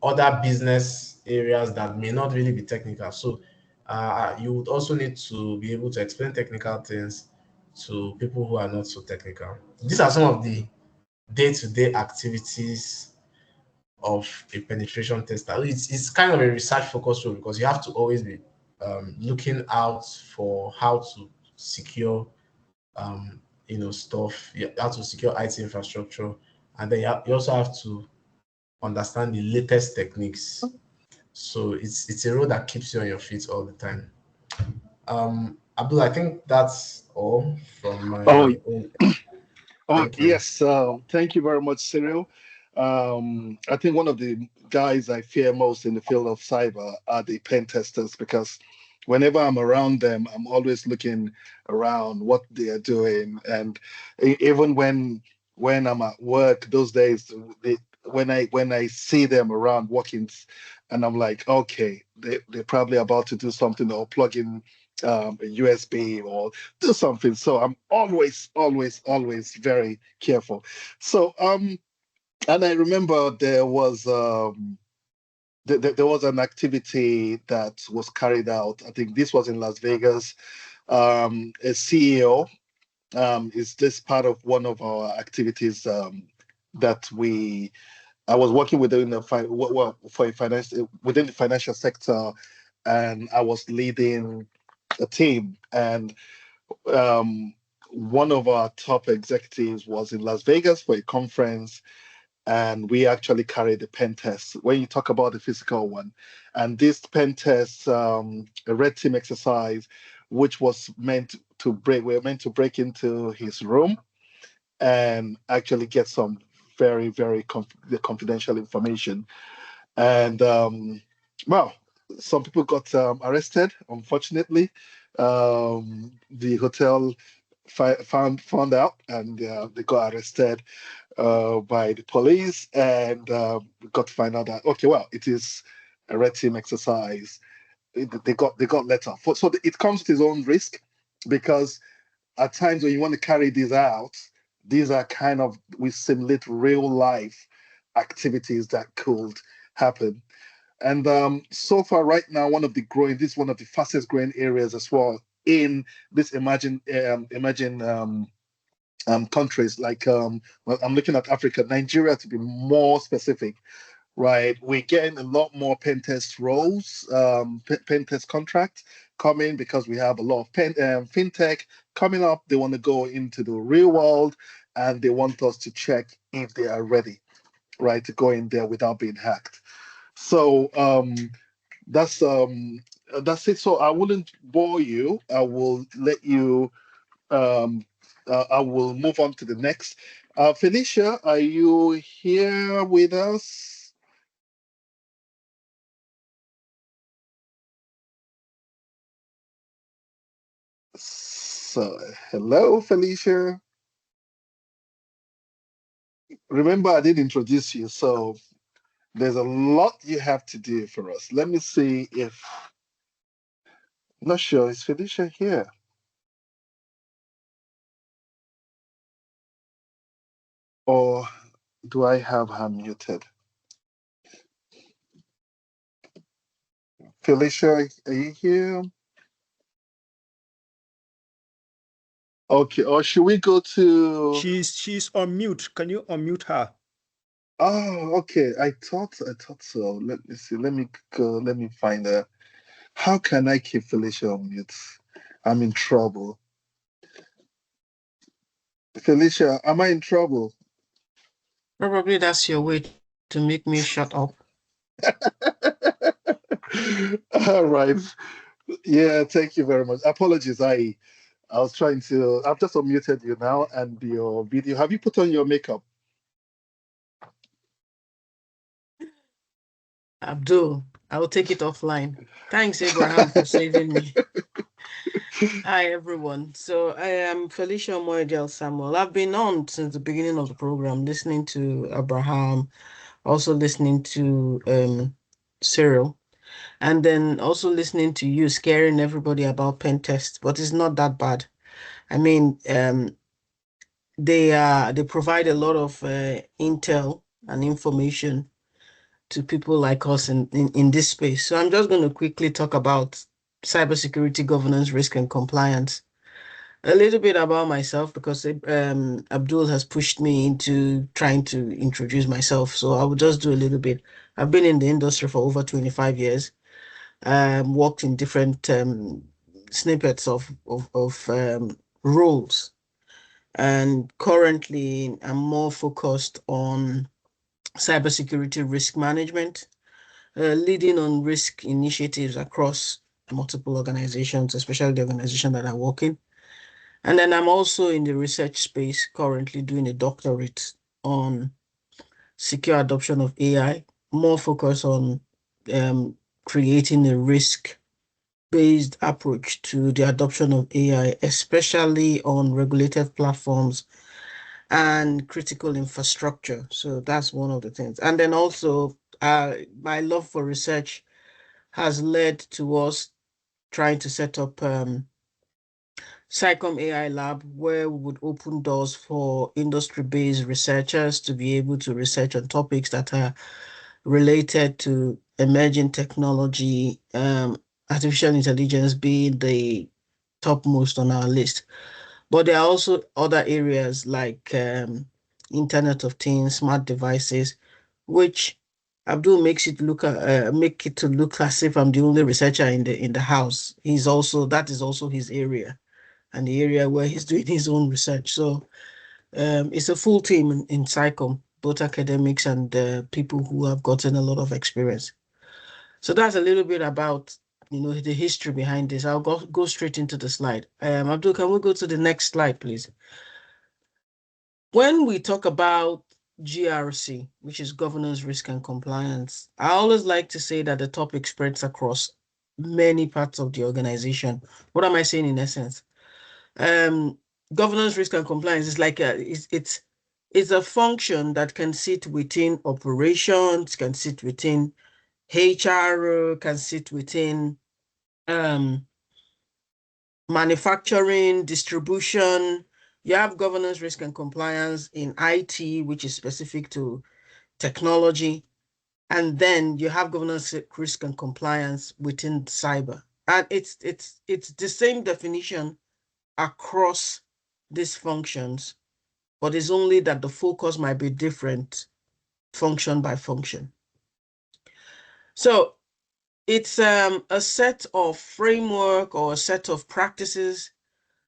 other business areas that may not really be technical. So you would also need to be able to explain technical things to people who are not so technical. These are some of the day-to-day activities of a penetration tester. It's kind of a research focused role, because you have to always be looking out for how to secure stuff. You have to secure IT infrastructure, and then you also have to understand the latest techniques. So it's a role that keeps you on your feet all the time. Abdul, I think that's all from my Oh, own. oh Thank you. yes. Thank you very much, Cyril. I think one of the guys I fear most in the field of cyber are the pen testers, because whenever I'm around them, I'm always looking around what they are doing, and even when I'm at work those days, when I see them around working, and I'm like, okay, they're probably about to do something, or plug in a USB or do something. So I'm always, always, always very careful. So and I remember there was an activity that was carried out. I think this was in Las Vegas. A CEO is this part of one of our activities that I was working within for a finance within the financial sector, and I was leading a team. And um, one of our top executives was in Las Vegas for a conference, and we actually carried the pen test. When you talk about the physical one, and this pen test, a red team exercise, which was meant to break, we were meant to break into his room and actually get some very, very confidential information. And well, some people got arrested, unfortunately. The hotel found out, and they got arrested by the police, and we got to find out that, okay, well, it is a red team exercise. They got let off. So it comes with its own risk, because at times when you want to carry these out, These are kind of, we simulate real life activities that could happen. And so far, right now, this is one of the fastest growing areas as well in this emerging countries. Like, well, I'm looking at Africa, Nigeria to be more specific, right? We're getting a lot more pen test roles, pen test contracts coming because we have a lot of fintech coming up. They want to go into the real world and they want us to check if they are ready, right, to go in there without being hacked. So that's it. So I wouldn't bore you. I will let you. I will move on to the next. Felicia, are you here with us? So, hello, Felicia. Remember, I did introduce you, so there's a lot you have to do for us. Let me see if. I'm not sure. Is Felicia here? Or do I have her muted? Felicia, are you here? Okay, or should we go to? She's on mute. Can you unmute her? Oh, okay. I thought so. Let me see. Let me go. Let me find her. How can I keep Felicia on mute? I'm in trouble. Felicia, am I in trouble? Probably that's your way to make me shut up. All right. Yeah, thank you very much. Apologies. I was trying to. I've just unmuted you now, and your video. Have you put on your makeup? Abdul, I will take it offline. Thanks, Abraham, for saving me. Hi, everyone. So I am Felicia Moedel Samuel. I've been on since the beginning of the program, listening to Abraham, also listening to Cyril, and then also listening to you scaring everybody about pen tests. But it's not that bad. I mean, they provide a lot of intel and information to people like us in this space. So I'm just going to quickly talk about cybersecurity governance, risk, and compliance. A little bit about myself because Abdul has pushed me into trying to introduce myself. So I will just do a little bit. I've been in the industry for over 25 years, worked in different snippets of roles. And currently, I'm more focused on cybersecurity risk management, leading on risk initiatives across multiple organizations, especially the organization that I work in. And then I'm also in the research space, currently doing a doctorate on secure adoption of AI, more focus on creating a risk-based approach to the adoption of AI, especially on regulated platforms and critical infrastructure. So that's one of the things. And then also, my love for research has led to us trying to set up SciComm AI Lab, where we would open doors for industry-based researchers to be able to research on topics that are related to emerging technology, artificial intelligence being the topmost on our list. But there are also other areas like Internet of Things, smart devices, which Abdul makes it look make it to look as if I'm the only researcher in the house. That is also his area, and the area where he's doing his own research. So it's a full team in SciComm, both academics and people who have gotten a lot of experience. So that's a little bit about the history behind this. I'll go straight into the slide. Abdul, can we go to the next slide, please? When we talk about GRC, which is governance, risk, and compliance, I always like to say that the topic spreads across many parts of the organization. What am I saying in essence? Governance, risk, and compliance is like it's a function that can sit within operations, can sit within HR, can sit within manufacturing, distribution, You have governance, risk, and compliance in IT, which is specific to technology. And then you have governance, risk, and compliance within cyber. And it's the same definition across these functions, but it's only that the focus might be different function by function. So it's a set of framework or a set of practices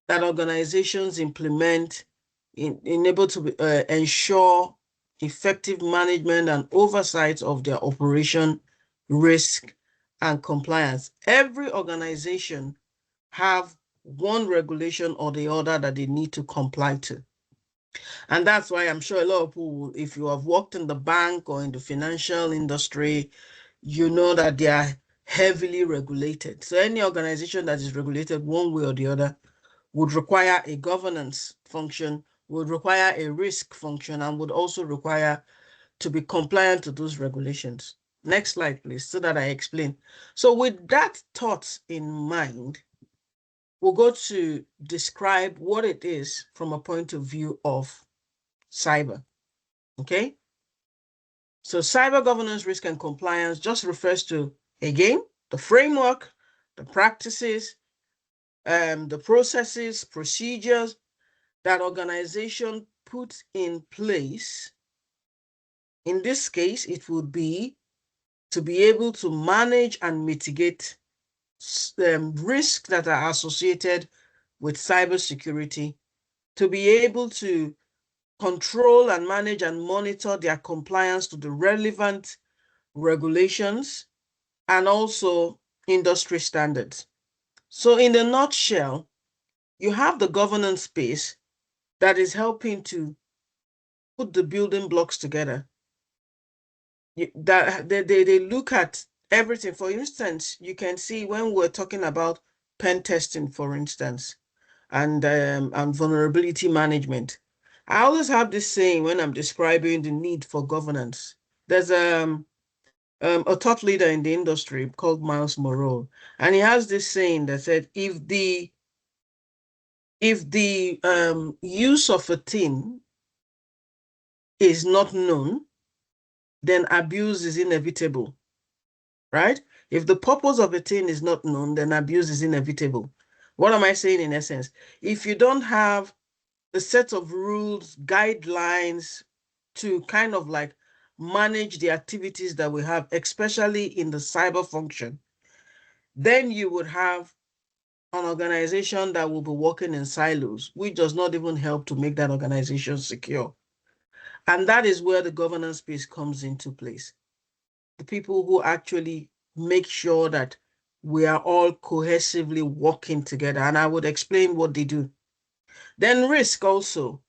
that organizations implement in able to ensure effective management and oversight of their operation, risk, and compliance. Every organization have one regulation or the other that they need to comply to. And that's why I'm sure a lot of people, if you have worked in the bank or in the financial industry, you know that they are heavily regulated. So any organization that is regulated one way or the other would require a governance function, would require a risk function, and would also require to be compliant to those regulations. Next slide, please, so that I explain. So with that thought in mind, we'll go to describe what it is from a point of view of cyber, okay? So cyber governance, risk, and compliance just refers to, again, the framework, the practices, the processes, procedures that organization puts in place. In this case, it would be to be able to manage and mitigate risks that are associated with cybersecurity, to be able to control and manage and monitor their compliance to the relevant regulations and also industry standards. So in a nutshell, you have the governance space that is helping to put the building blocks together. That they look at everything. For instance, you can see when we're talking about pen testing, for instance, and vulnerability management. I always have this saying when I'm describing the need for governance. There's a thought leader in the industry called Miles Monroe, and he has this saying that said, if the use of a thing is not known, then abuse is inevitable, right? If the purpose of a thing is not known, then abuse is inevitable. What am I saying in essence? If you don't have a set of rules, guidelines to kind of like manage the activities that we have, especially in the cyber function, then you would have an organization that will be working in silos, which does not even help to make that organization secure. And that is where the governance piece comes into place. The people who actually make sure that we are all cohesively working together. And I would explain what they do. Then risk also.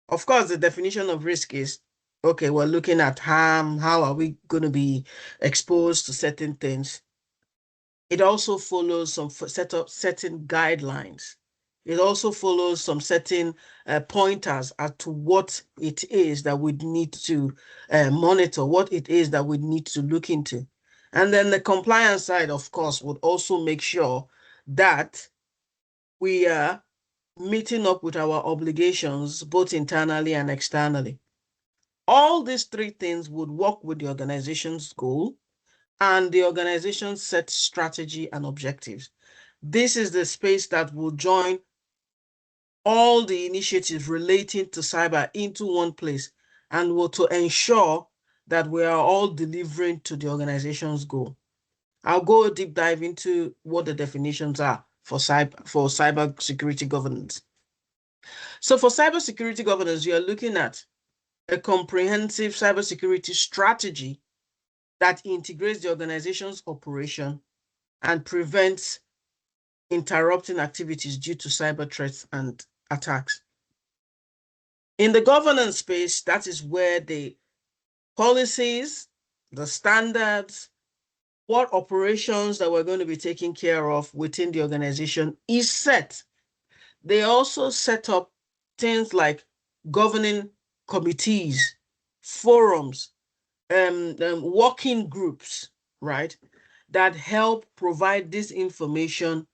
Of course, the definition of risk is, okay, we're looking at harm. How are we going to be exposed to certain things? It also follows some certain guidelines. It also follows some certain pointers as to what it is that we need to monitor, what it is that we need to look into. And then the compliance side, of course, would also make sure that we are meeting up with our obligations, both internally and externally. All these three things would work with the organization's goal, and the organization sets strategy and objectives. This is the space that will join all the initiatives relating to cyber into one place and will to ensure that we are all delivering to the organization's goal. I'll go a deep dive into what the definitions are for cyber security governance. So for cybersecurity governance, you are looking at a comprehensive cybersecurity strategy that integrates the organization's operation and prevents interrupting activities due to cyber threats and attacks. In the governance space, that is where the policies, the standards, what operations that we're going to be taking care of within the organization is set. They also set up things like governing committees, forums, working groups, right, that help provide this information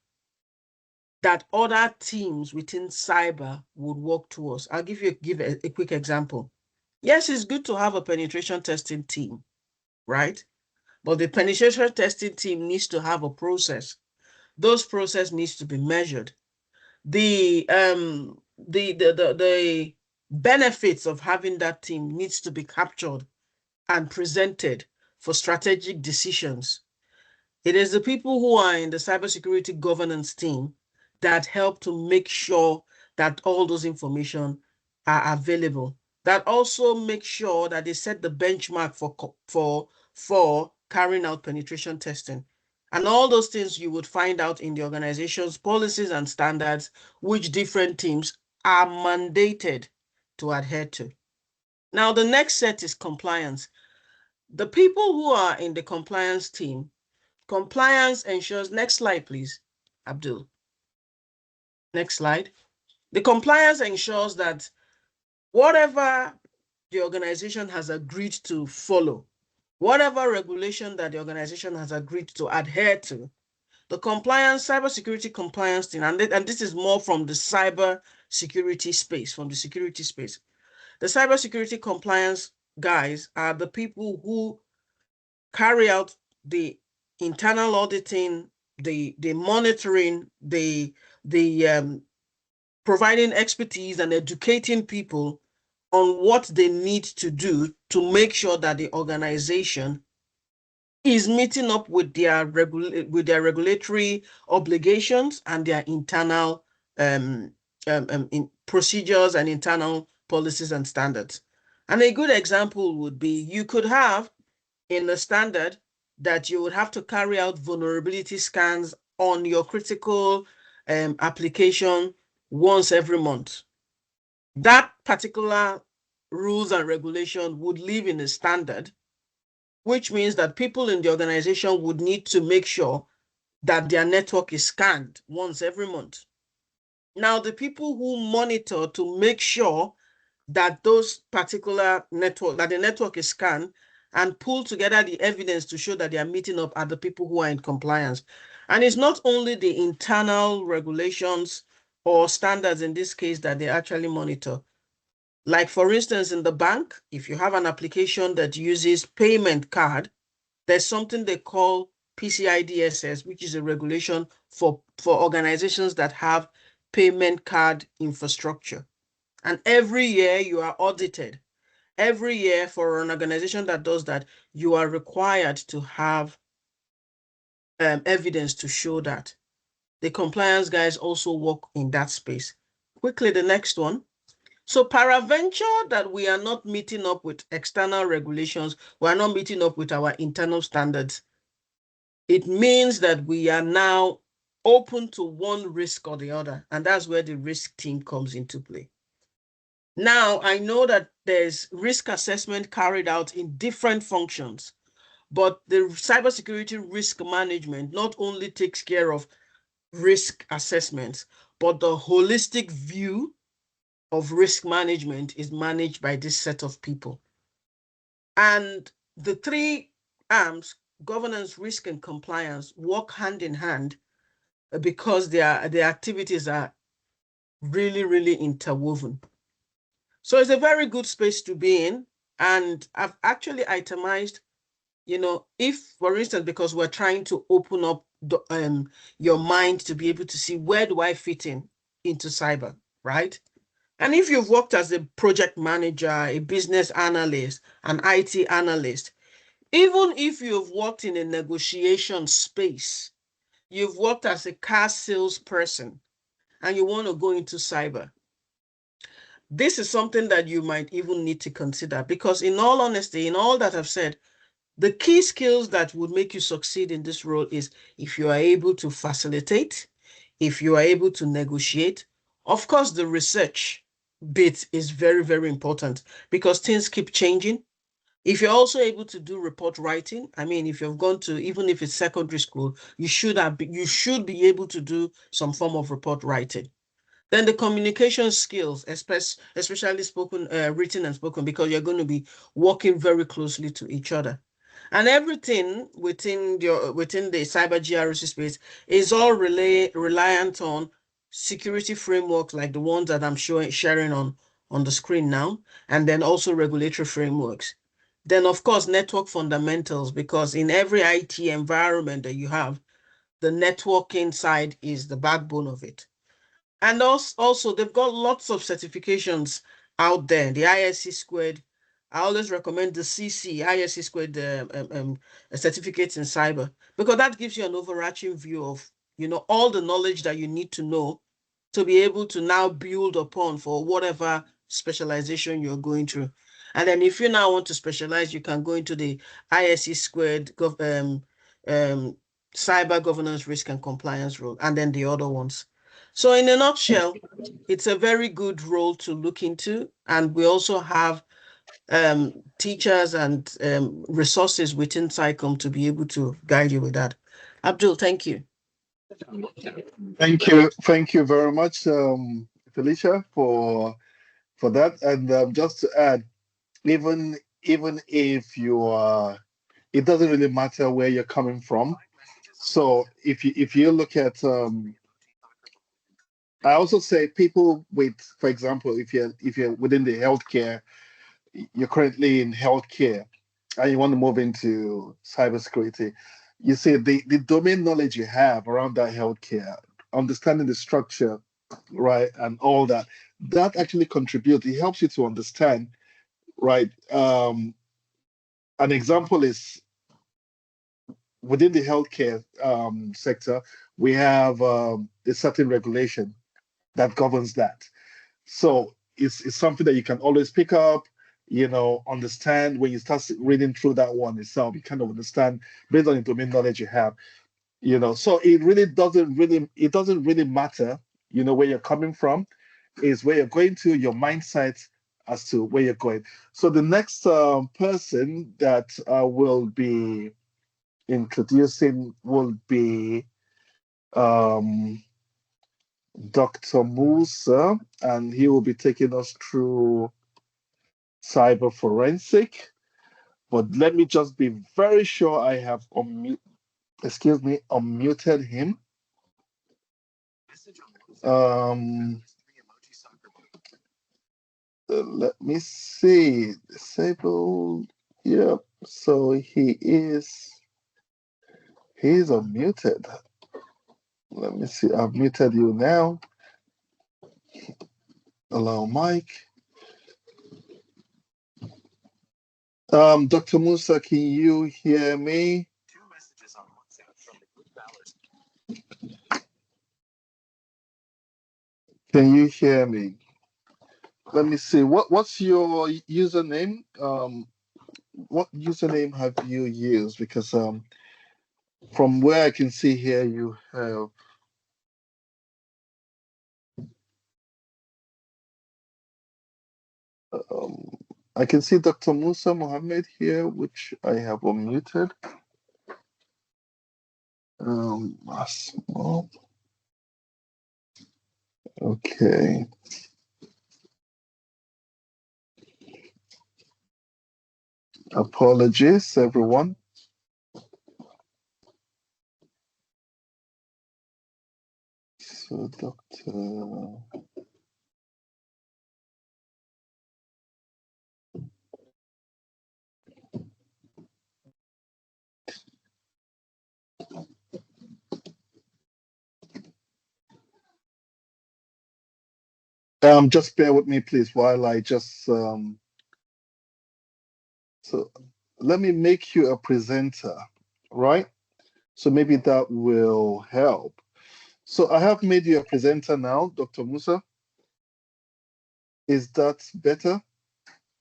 that other teams within cyber would work towards. I'll give a quick example. Yes, it's good to have a penetration testing team, right? But the penetration testing team needs to have a process. Those process needs to be measured. The benefits of having that team needs to be captured and presented for strategic decisions. It is the people who are in the cybersecurity governance team that help to make sure that all those information are available. That also make sure that they set the benchmark for carrying out penetration testing. And all those things you would find out in the organization's policies and standards, which different teams are mandated to adhere to. Now, the next set is compliance. The people who are in the compliance team, compliance ensures, next slide, please, Abdul. Next slide. The compliance ensures that whatever the organization has agreed to follow, whatever regulation that the organization has agreed to adhere to, the compliance, cybersecurity compliance team, and this is more from the cyber security space, from the security space. The cybersecurity compliance guys are the people who carry out the internal auditing, the monitoring, the providing expertise and educating people on what they need to do to make sure that the organization is meeting up with their regulatory obligations and their internal procedures and internal policies and standards. And a good example would be, you could have in the standard that you would have to carry out vulnerability scans on your critical application once every month. That particular rules and regulation would live in a standard, which means that people in the organization would need to make sure that their network is scanned once every month. Now, the people who monitor to make sure that those particular network, that the network is scanned and pull together the evidence to show that they are meeting up are the people who are in compliance. And it's not only the internal regulations or standards in this case that they actually monitor. Like for instance, in the bank, if you have an application that uses payment card, there's something they call PCI DSS, which is a regulation for organizations that have payment card infrastructure. And every year you are audited. Every year for an organization that does that, you are required to have evidence to show that. The compliance guys also work in that space. Quickly, the next one. So paraventure that we are not meeting up with external regulations, we are not meeting up with our internal standards, it means that we are now open to one risk or the other, and that's where the risk team comes into play. Now, I know that there's risk assessment carried out in different functions, but the cybersecurity risk management not only takes care of risk assessments, but the holistic view of risk management is managed by this set of people. And the three arms, governance, risk, and compliance, work hand in hand because their activities are really, really interwoven. So it's a very good space to be in. And I've actually itemized, if, for instance, because we're trying to open up your mind to be able to see where do I fit into cyber, right? And if you've worked as a project manager, a business analyst, an IT analyst, even if you've worked in a negotiation space, you've worked as a car salesperson, and you want to go into cyber, this is something that you might even need to consider, because in all honesty, in all that I've said, the key skills that would make you succeed in this role is if you are able to facilitate, if you are able to negotiate. Of course, the research bit is very, very important because things keep changing. If you're also able to do report writing, I mean, if you've gone to, even if it's secondary school, you should be able to do some form of report writing. Then the communication skills, especially spoken, written and spoken, because you're going to be working very closely to each other. And everything within the cyber GRC space is all reliant on security frameworks like the ones that I'm sharing on the screen now, and then also regulatory frameworks. Then, of course, network fundamentals, because in every IT environment that you have, the networking side is the backbone of it. And also they've got lots of certifications out there. The ISC squared, I always recommend the CC, ISC squared certificates in cyber, because that gives you an overarching view of, all the knowledge that you need to know to be able to now build upon for whatever specialization you're going through. And then if you now want to specialize, you can go into the ISC squared cyber governance, risk and compliance role, and then the other ones. So in a nutshell, it's a very good role to look into. And we also have teachers and resources within SciComm to be able to guide you with that. Abdul, thank you. Thank you very much, Felicia, for that. And just to add, even if you are, it doesn't really matter where you're coming from. So if you look at, I also say people with, for example, if you're within the healthcare, you're currently in healthcare, and you want to move into cybersecurity, you see the domain knowledge you have around that healthcare, understanding the structure, right, and all that, that actually contributes. It helps you to understand, right? An example is within the healthcare sector, we have a certain regulation that governs that. So it's something that you can always pick up, understand. When you start reading through that one itself, you kind of understand based on the domain knowledge you have, So it doesn't really matter, where you're coming from, is where you're going to, your mindset as to where you're going. So the next person that will be introducing will be Dr. Musa, and he will be taking us through cyber forensic. But let me just be very sure I have unmuted him. Let me see. Disabled. Yep. So he's unmuted. Let me see. I've muted you now. Allow mic. Dr. Musa, can you hear me? Can you hear me? Let me see. What's your username? What username have you used? Because from where I can see here, you have I can see Dr. Musa Mohammed here, which I have unmuted. Okay. Apologies, everyone. So, Dr. Just bear with me, please, while I just so let me make you a presenter, right? So maybe that will help. So I have made you a presenter now, Dr. Musa. Is that better?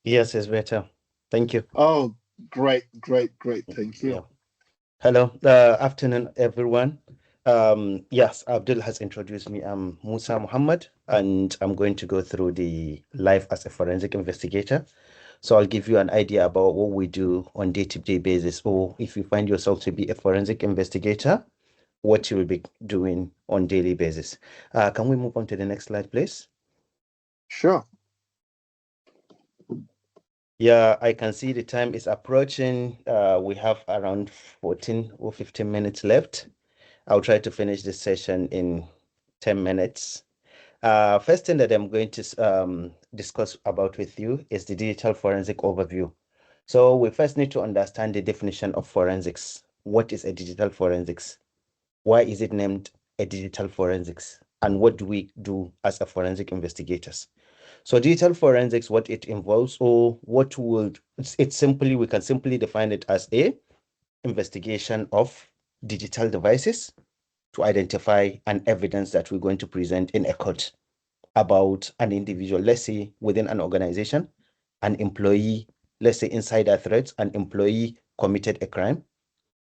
Yes, it's better. Thank you. Oh, great. Thank you. Yeah. Hello, afternoon, everyone. Yes, Abdul has introduced me. I'm Musa Muhammad, and I'm going to go through the life as a forensic investigator. So I'll give you an idea about what we do on day-to-day basis, or if you find yourself to be a forensic investigator, what you will be doing on daily basis. Can we move on to the next slide, please? Sure. Yeah, I can see the time is approaching. We have around 14 or 15 minutes left. I'll try to finish this session in 10 minutes. First thing that I'm going to discuss about with you is the digital forensic overview. So we first need to understand the definition of forensics. What is a digital forensics? Why is it named a digital forensics? And what do we do as a forensic investigators? So digital forensics, what it involves, or what would, it's simply, we can simply define it as a investigation of digital devices to identify an evidence that we're going to present in a court about an individual, let's say within an organization, an employee, let's say insider threats, an employee committed a crime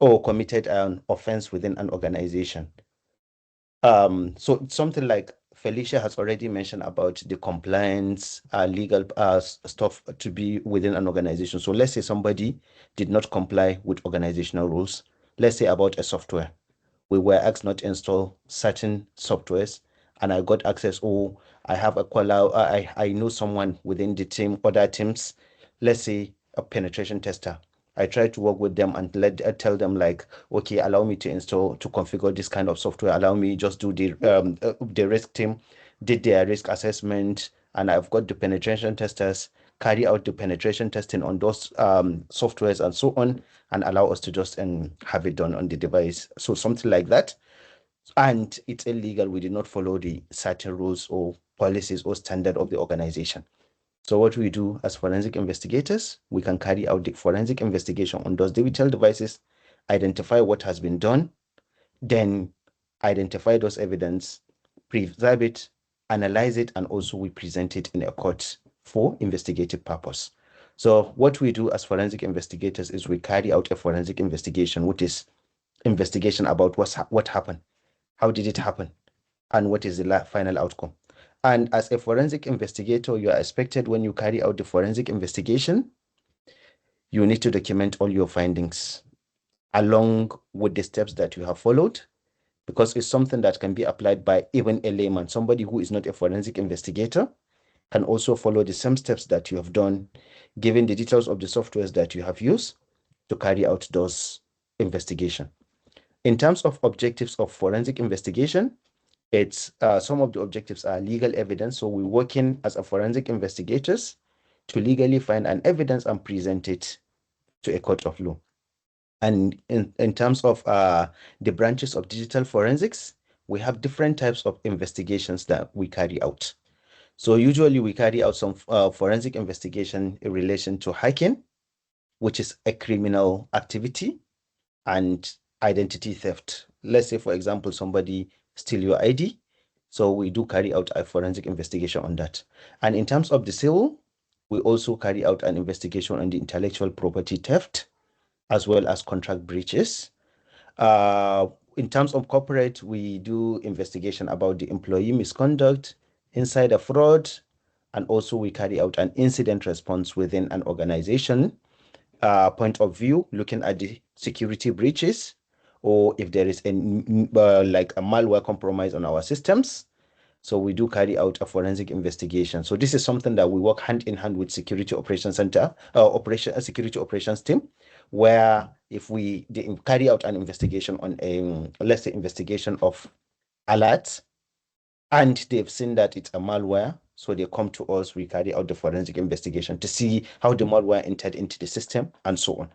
or committed an offense within an organization. So something like Felicia has already mentioned about the compliance, legal stuff to be within an organization. So let's say somebody did not comply with organizational rules. Let's say about a software. We were asked not to install certain softwares, and I got access, or I have a I know someone within the team, other teams, let's say a penetration tester. I try to work with them and tell them like, okay, allow me to install, to configure this kind of software. Allow me just do the risk team did their risk assessment, and I've got the penetration testers carry out the penetration testing on those softwares and so on, and allow us to just have it done on the device. So something like that. And it's illegal. We did not follow the certain rules or policies or standard of the organization. So what we do as forensic investigators, we can carry out the forensic investigation on those digital devices, identify what has been done, then identify those evidence, preserve it, analyze it, and also we present it in a court for investigative purpose. So what we do as forensic investigators is we carry out a forensic investigation, which is investigation about what happened, how did it happen, and what is the final outcome. And as a forensic investigator, you are expected, when you carry out the forensic investigation, you need to document all your findings along with the steps that you have followed, because it's something that can be applied by even a layman. Somebody who is not a forensic investigator can also follow the same steps that you have done, given the details of the softwares that you have used to carry out those investigations. In terms of objectives of forensic investigation, it's some of the objectives are legal evidence. So we're working as a forensic investigators to legally find an evidence and present it to a court of law. And in terms of the branches of digital forensics, we have different types of investigations that we carry out. So usually we carry out some forensic investigation in relation to hacking, which is a criminal activity, and identity theft. Let's say, for example, somebody steal your ID. So we do carry out a forensic investigation on that. And in terms of the civil, we also carry out an investigation on the intellectual property theft, as well as contract breaches. In terms of corporate, we do investigation about the employee misconduct, insider fraud, and also we carry out an incident response within an organization point of view, looking at the security breaches, or if there is like a malware compromise on our systems. So we do carry out a forensic investigation. So this is something that we work hand in hand with Security Operations Center, Security Operations team, where if we carry out an investigation on a, let's say, investigation of alerts, and they've seen that it's a malware, so they come to us, we carry out the forensic investigation to see how the malware entered into the system and so on.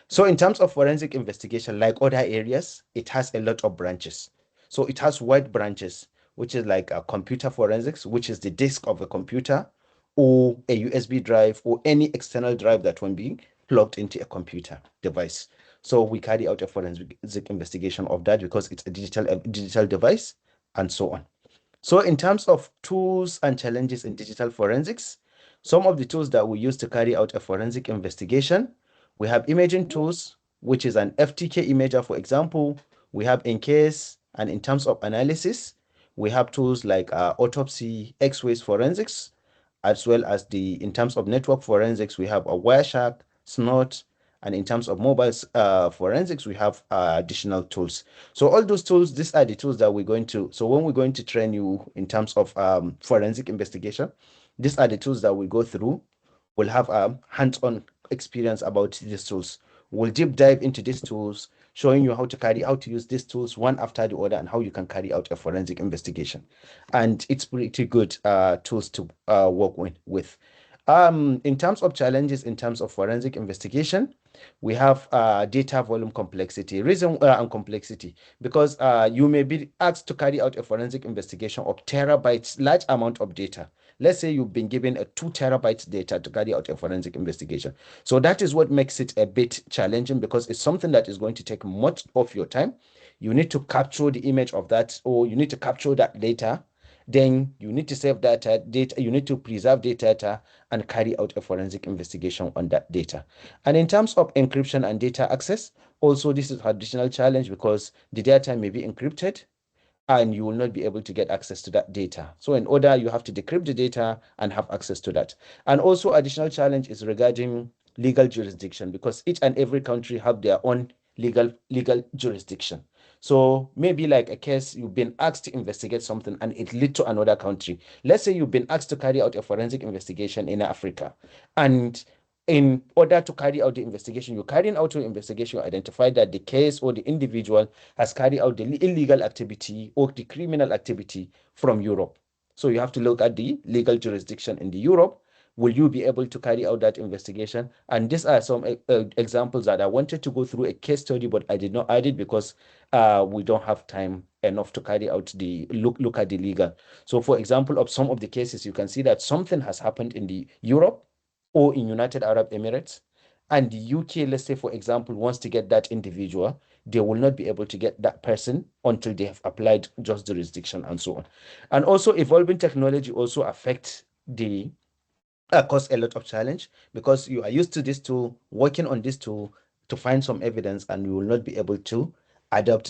So in terms of forensic investigation, like other areas, it has a lot of branches. So it has wide branches, which is like a computer forensics, which is the disk of a computer or a USB drive or any external drive that will be plugged into a computer device. So we carry out a forensic investigation of that because it's a digital device and so on. So in terms of tools and challenges in digital forensics, some of the tools that we use to carry out a forensic investigation, we have imaging tools, which is an FTK imager, for example. We have EnCase, and in terms of analysis, we have tools like autopsy, X-rays forensics, as well as in terms of network forensics, we have a Wireshark, Snort, and in terms of mobile forensics, we have additional tools. So all those tools, these are the tools that we're going to, so when we're going to train you in terms of forensic investigation, these are the tools that we go through. We'll have a hands-on experience about these tools. We'll deep dive into these tools, showing you how to use these tools one after the other and how you can carry out a forensic investigation. And it's pretty good tools to work with. In terms of challenges, in terms of forensic investigation, we have data volume complexity, and complexity, because you may be asked to carry out a forensic investigation of terabytes, large amount of data. Let's say you've been given a 2 terabytes data to carry out a forensic investigation. So that is what makes it a bit challenging, because it's something that is going to take much of your time. You need to capture the image of that, or you need to capture that data. Then you need to save data, you need to preserve data and carry out a forensic investigation on that data. And in terms of encryption and data access, also this is an additional challenge, because the data may be encrypted and you will not be able to get access to that data. So in order, you have to decrypt the data and have access to that. And also additional challenge is regarding legal jurisdiction, because each and every country have their own legal jurisdiction. So maybe like a case, you've been asked to investigate something and it led to another country. Let's say you've been asked to carry out a forensic investigation in Africa, and in order to carry out the investigation, you're carrying out your investigation, you identify that the case or the individual has carried out the illegal activity or the criminal activity from Europe. So you have to look at the legal jurisdiction in the Europe. Will you be able to carry out that investigation? And these are some examples that I wanted to go through a case study, but I did not add it because we don't have time enough to carry out the look at the legal. So for example, of some of the cases, you can see that something has happened in the Europe or in United Arab Emirates, and the UK, let's say, for example, wants to get that individual, they will not be able to get that person until they have applied just jurisdiction and so on. And also evolving technology also affects the cause a lot of challenge, because you are used to this tool, working on this tool to find some evidence, and you will not be able to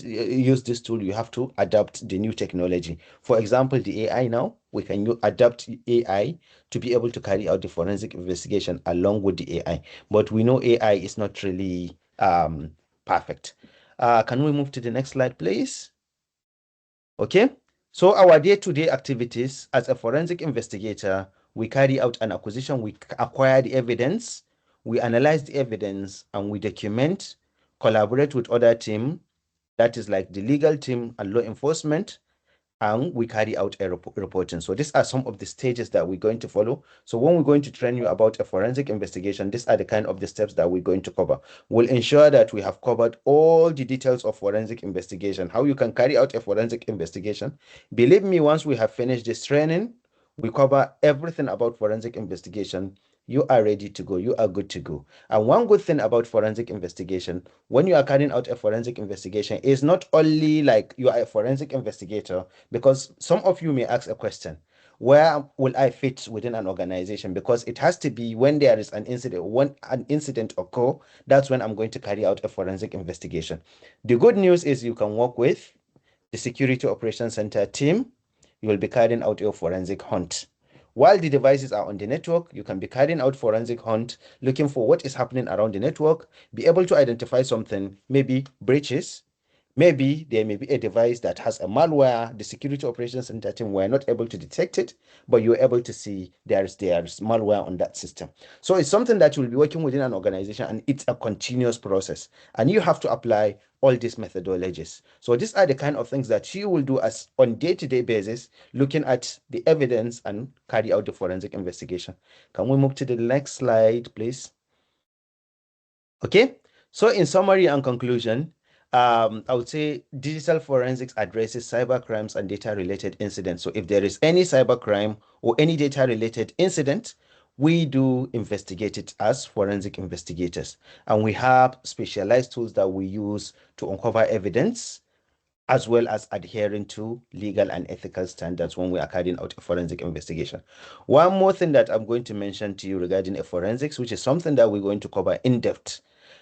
use this tool. You have to adapt the new technology. For example, the AI now, we can adapt AI to be able to carry out the forensic investigation along with the AI. But we know AI is not really perfect. Can we move to the next slide, please? Okay. So our day-to-day activities as a forensic investigator, we carry out an acquisition, we acquire the evidence, we analyze the evidence, and we document, collaborate with other team, that is like the legal team and law enforcement, and we carry out a reporting. So these are some of the stages that we're going to follow. So when we're going to train you about a forensic investigation, these are the kind of the steps that we're going to cover. We'll ensure that we have covered all the details of forensic investigation, how you can carry out a forensic investigation. Believe me, once we have finished this training, we cover everything about forensic investigation. You are ready to go. You are good to go. And one good thing about forensic investigation, when you are carrying out a forensic investigation, is not only like you are a forensic investigator, because some of you may ask a question, where will I fit within an organization? Because it has to be when there is an incident, when an incident occur, that's when I'm going to carry out a forensic investigation. The good news is you can work with the Security Operations Center team. You will be carrying out your forensic hunt. While the devices are on the network, you can be carrying out forensic hunt, looking for what is happening around the network, be able to identify something, maybe breaches, maybe there may be a device that has a malware. The Security Operations Center team were not able to detect it, but you're able to see there's malware on that system. So it's something that you'll be working within an organization, and it's a continuous process, and you have to apply all these methodologies. So these are the kind of things that you will do as on day-to-day basis, looking at the evidence and carry out the forensic investigation. Can we move to the next slide, please? Okay, so in summary and conclusion, I would say digital forensics addresses cyber crimes and data-related incidents. So if there is any cyber crime or any data-related incident, we do investigate it as forensic investigators. And we have specialized tools that we use to uncover evidence, as well as adhering to legal and ethical standards when we are carrying out a forensic investigation. One more thing that I'm going to mention to you regarding a forensics, which is something that we're going to cover in depth.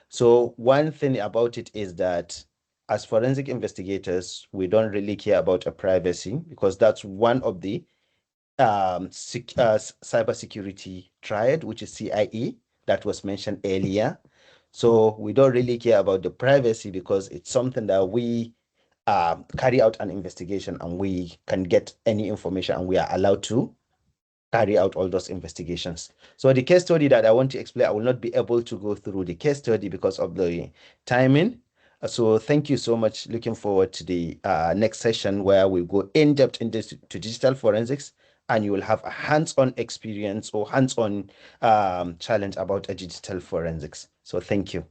So one thing about it is that as forensic investigators, we don't really care about a privacy, because that's one of the cybersecurity triad, which is CIE, that was mentioned earlier. So we don't really care about the privacy, because it's something that we carry out an investigation and we can get any information and we are allowed to carry out all those investigations. So the case study that I want to explain, I will not be able to go through the case study because of the timing. So thank you so much. Looking forward to the next session where we go in depth into digital forensics, and you will have a hands-on experience or hands-on challenge about a digital forensics. So thank you.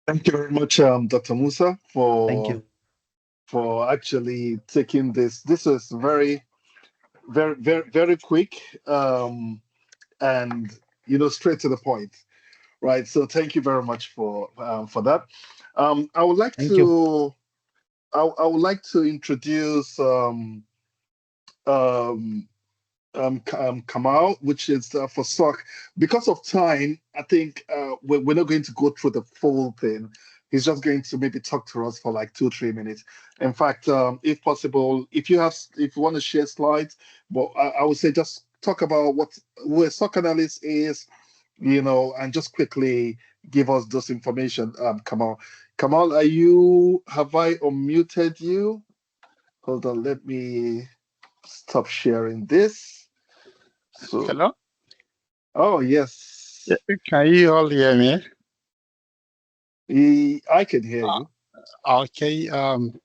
Thank you very much, Dr. Musa, Thank you. for actually taking this. This was very, very quick, and straight to the point, right? So thank you very much for that. I would like Thank you. I would like to introduce um, Kamal, which is for SOC. Because of time, I think we're not going to go through the full thing. He's just going to maybe talk to us for like 2-3 minutes. In fact, if possible, if you want to share slides, but I would say just talk about who a SOC analyst is, and just quickly give us those information. Kamal, have I unmuted you? Hold on, let me stop sharing this. So, Hello? oh yes, Yeah, can you all hear me? I can hear you. Okay,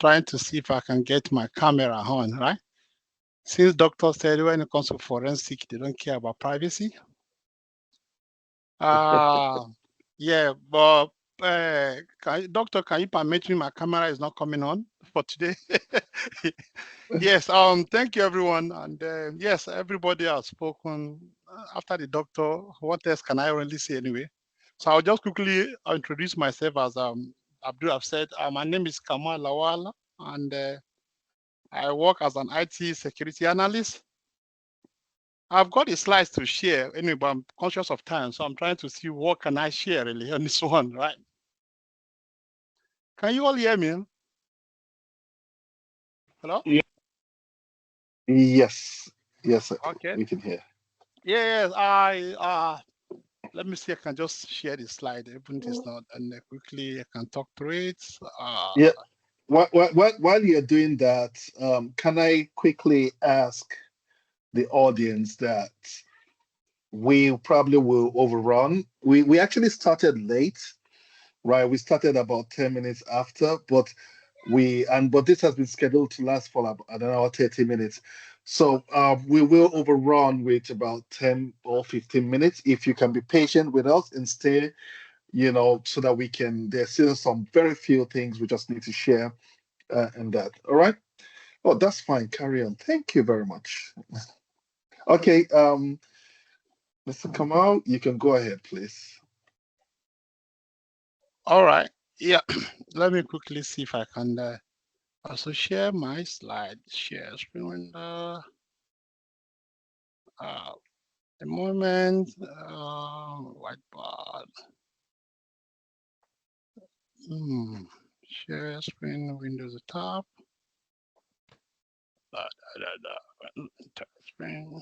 trying to see if I can get my camera on, right? Since doctor said when it comes to forensic, they don't care about privacy. Yeah, but doctor, can you permit me? My camera is not coming on for today. Yes, thank you everyone. And yes, everybody has spoken. After the doctor, what else can I really say anyway? So I'll just quickly introduce myself as Abdul have said. My name is Kamal Lawal, and I work as an IT security analyst. I've got the slides to share anyway, but I'm conscious of time, so I'm trying to see what can I share really on this one, right? Can you all hear me? Hello? Yes, Okay. we can hear. Yes, I let me see. I can just share the slide, even if it's not, and quickly I can talk through it. Yeah. While you're doing that, can I quickly ask the audience that we probably will overrun? We actually started late, right? We started about 10 minutes after, but this has been scheduled to last for about an hour, 30 minutes. So we will overrun with about 10 or 15 minutes. If you can be patient with us and stay, so that we can, there's still some very few things we just need to share and that. All right. Oh, that's fine. Carry on. Thank you very much. Okay. Mr. Kamal, you can go ahead, please. All right. Yeah. Let me quickly see if I can also share my slide. Share screen window. A moment. Whiteboard. Share screen Windows top. Screen.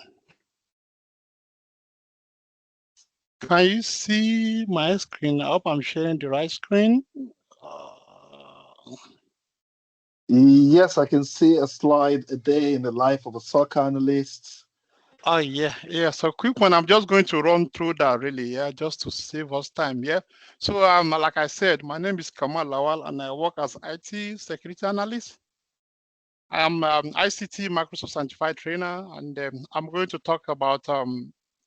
Can you see my screen? I hope I'm sharing the right screen. Yes, I can see a slide, a day in the life of a SOC analyst. Oh yeah. So quick one. I'm just going to run through that really, just to save us time. Yeah. So like I said, my name is Kamal Lawal, and I work as IT security analyst. I am ICT Microsoft certified trainer, and I'm going to talk about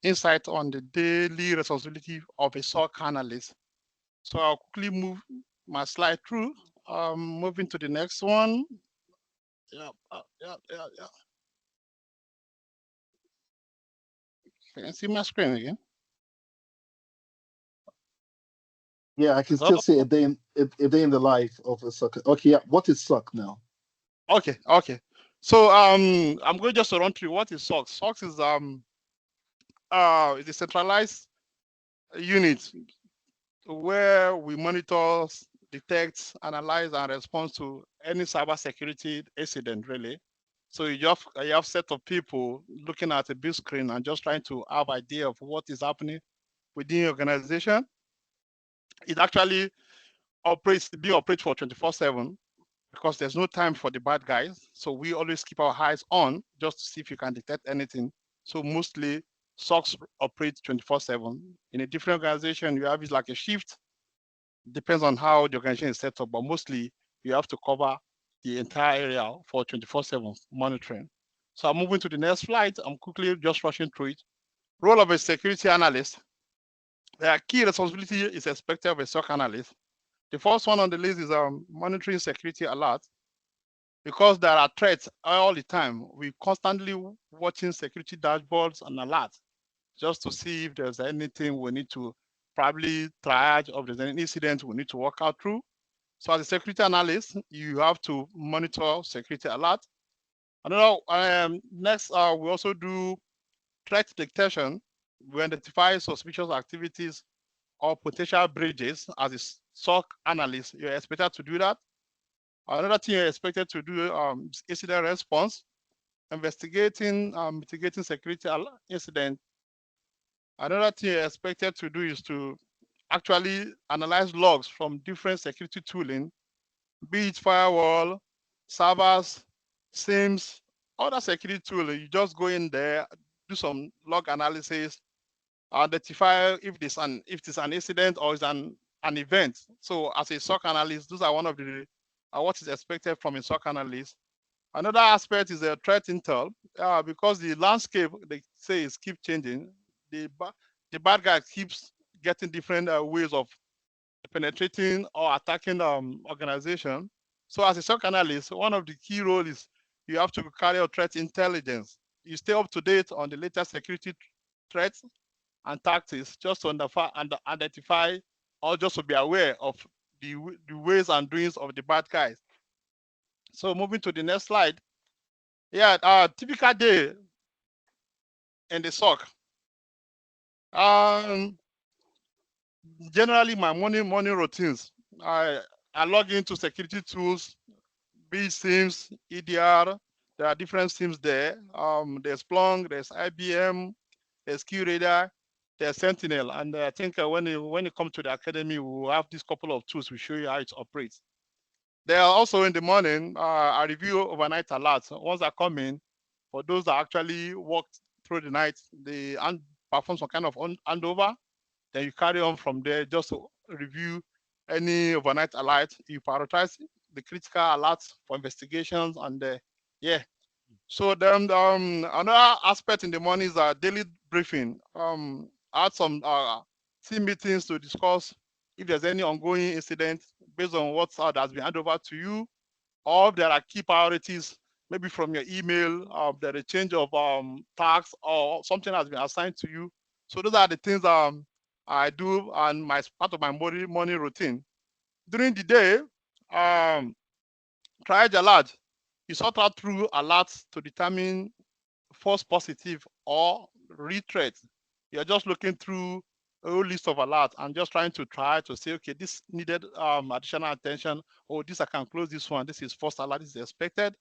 insight on the daily responsibility of a SOC analyst. So I'll quickly move my slide through. Moving to the next one. Yeah. Can you see my screen again? Yeah, I can still see a day in the life of a SOC. Okay, yeah. What is SOC now? Okay. So I'm going just to run through what is SOC. SOC is a centralized unit where we monitor, detect, analyze, and respond to any cybersecurity incident, really. So you have set of people looking at a big screen and just trying to have idea of what is happening within the organization. It actually operates for 24/7. because there's no time for the bad guys. So we always keep our eyes on just to see if you can detect anything. So mostly SOCs operate 24/7. In a different organization, you have it like a shift. Depends on how the organization is set up, but mostly you have to cover the entire area for 24/7 monitoring. So I'm moving to the next slide. I'm quickly just rushing through it. Role of a security analyst. The key responsibility is expected of a SOC analyst. The first one on the list is monitoring security alerts. Because there are threats all the time, we constantly watching security dashboards and alerts just to see if there's anything we need to probably triage, or if there's any incident we need to work out through. So as a security analyst, you have to monitor security alert. Another next, we also do threat detection. We identify suspicious activities or potential breaches. As a SOC analyst, you're expected to do that. Another thing you're expected to do is incident response, investigating, mitigating security incident. Another thing you're expected to do is to actually analyze logs from different security tooling, be it firewall, servers, SIEMs, other security tool. You just go in there, do some log analysis, identify if there's an incident or is an event. So as a SOC analyst, those are one of the what is expected from a SOC analyst. Another aspect is a threat intel, because the landscape, they say, is keep changing. The bad guy keeps getting different ways of penetrating or attacking organization. So as a SOC analyst, one of the key roles is you have to carry out threat intelligence. You stay up to date on the latest security threats and tactics, just to identify or just to be aware of the ways and doings of the bad guys. So moving to the next slide. Yeah, typical day in the SOC. Generally, my morning routines. I log into security tools, be it SIEMs, EDR. There are different SIEMs there. There's Splunk, there's IBM, there's QRadar, there's Sentinel. And I think when you come to the academy, we'll have this couple of tools. We show you how it operates. There are also in the morning, I review overnight alerts. Once I come in, for those that actually worked through the night, they perform some kind of handover. Then you carry on from there just to review any overnight alert. You prioritize the critical alerts for investigations, and yeah. So then another aspect in the morning is a daily briefing. I had some team meetings to discuss if there's any ongoing incident based on what has been handed over to you, or if there are key priorities, maybe from your email, there is a change of tasks or something has been assigned to you. So those are the things I do and my part of my morning routine. During the day, triage alert. You sort out through alerts to determine false positive or retreat. You're just looking through a whole list of alerts and just trying to say, okay, this needed additional attention. Oh, this I can close this one. This is false alert. This is expected.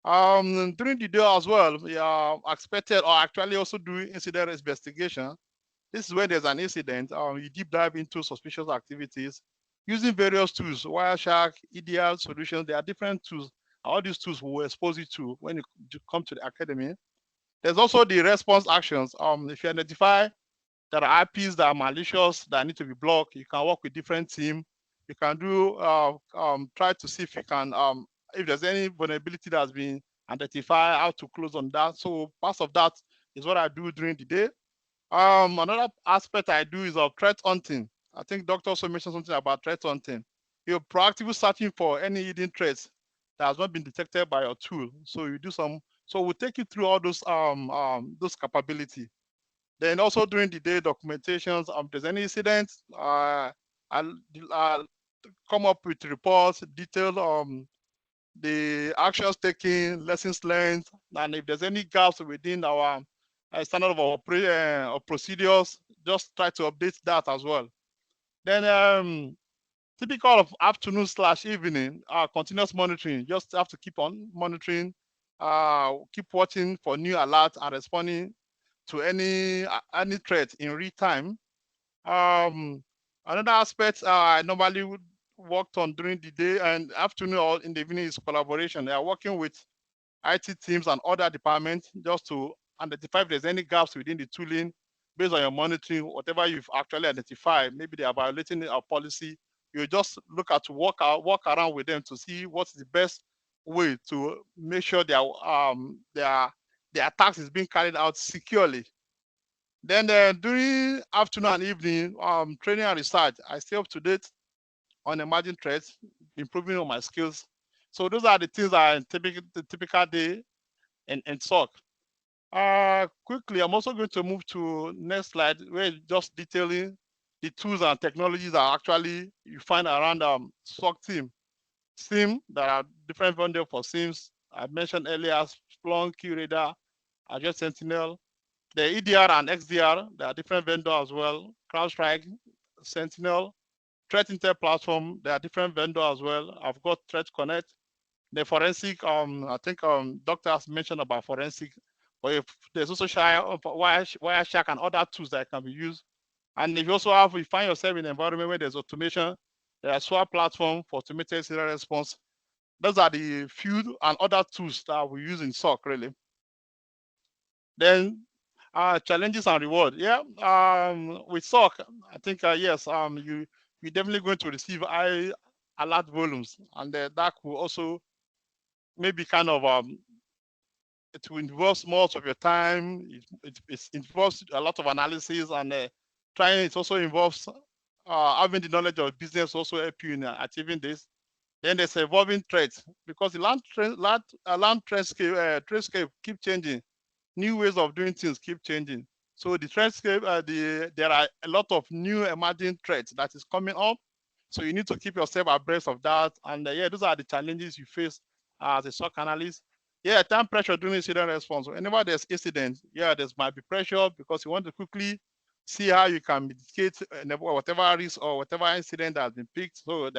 During the day as well, we are expected or actually also do incident investigation. This is when there's an incident. You deep dive into suspicious activities using various tools, Wireshark, EDR solutions. There are different tools. All these tools will expose you to when you come to the academy. There's also the response actions. If you identify there are IPs that are malicious that need to be blocked, you can work with different teams. You can do try to see if you can if there's any vulnerability that has been identified, how to close on that. So part of that is what I do during the day. Another aspect I do is of threat hunting. I think Doctor also mentioned something about threat hunting. You're proactively searching for any hidden threats that has not been detected by your tool. So you do some. So we'll take you through all those capabilities. Then also during the day documentations, if there's any incident, I'll come up with reports, detailed the actions taken, lessons learned, and if there's any gaps within our standard of procedures, just try to update that as well. Then typical of afternoon/evening, continuous monitoring. Just have to keep on monitoring, keep watching for new alerts and responding to any threat in real time. Another aspect I normally worked on during the day and afternoon or in the evening is collaboration. They are working with IT teams and other departments just to identify if there's any gaps within the tooling based on your monitoring, whatever you've actually identified. Maybe they are violating our policy. You just look at walk around with them to see what's the best way to make sure their task is being carried out securely. Then during afternoon and evening, training and research, I stay up to date on emerging threats, improving on my skills. So those are the things that are the typical day in SOC. Quickly, I'm also going to move to next slide, where just detailing the tools and technologies that actually you find around SOC team. SIM, there are different vendors for SIMs. I mentioned earlier, Splunk, QRadar, Azure Sentinel. The EDR and XDR, there are different vendors as well. CrowdStrike, Sentinel, Threat Intel platform, there are different vendors as well. I've got Threat Connect. The forensic, I think Doctor has mentioned about forensic, but if there's also Wireshark and other tools that can be used. And if you also you find yourself in an environment where there's automation, there are SWAT platform for automated serial response. Those are the few and other tools that we use in SOC really. Then challenges and reward. Yeah, with SOC, I think yes, you definitely going to receive high alert volumes, and that will also maybe kind of it will involve more of your time. It involves a lot of analysis and trying. It also involves having the knowledge of business also help you in achieving this. Then there's evolving threats because the land landscape keep changing. New ways of doing things keep changing. So the threatscape, there are a lot of new emerging threats that is coming up. So you need to keep yourself abreast of that. And yeah, those are the challenges you face as a SOC analyst. Yeah, time pressure during incident response. Whenever there's incident, yeah, there might be pressure because you want to quickly see how you can mitigate whatever risk or whatever incident that has been picked. So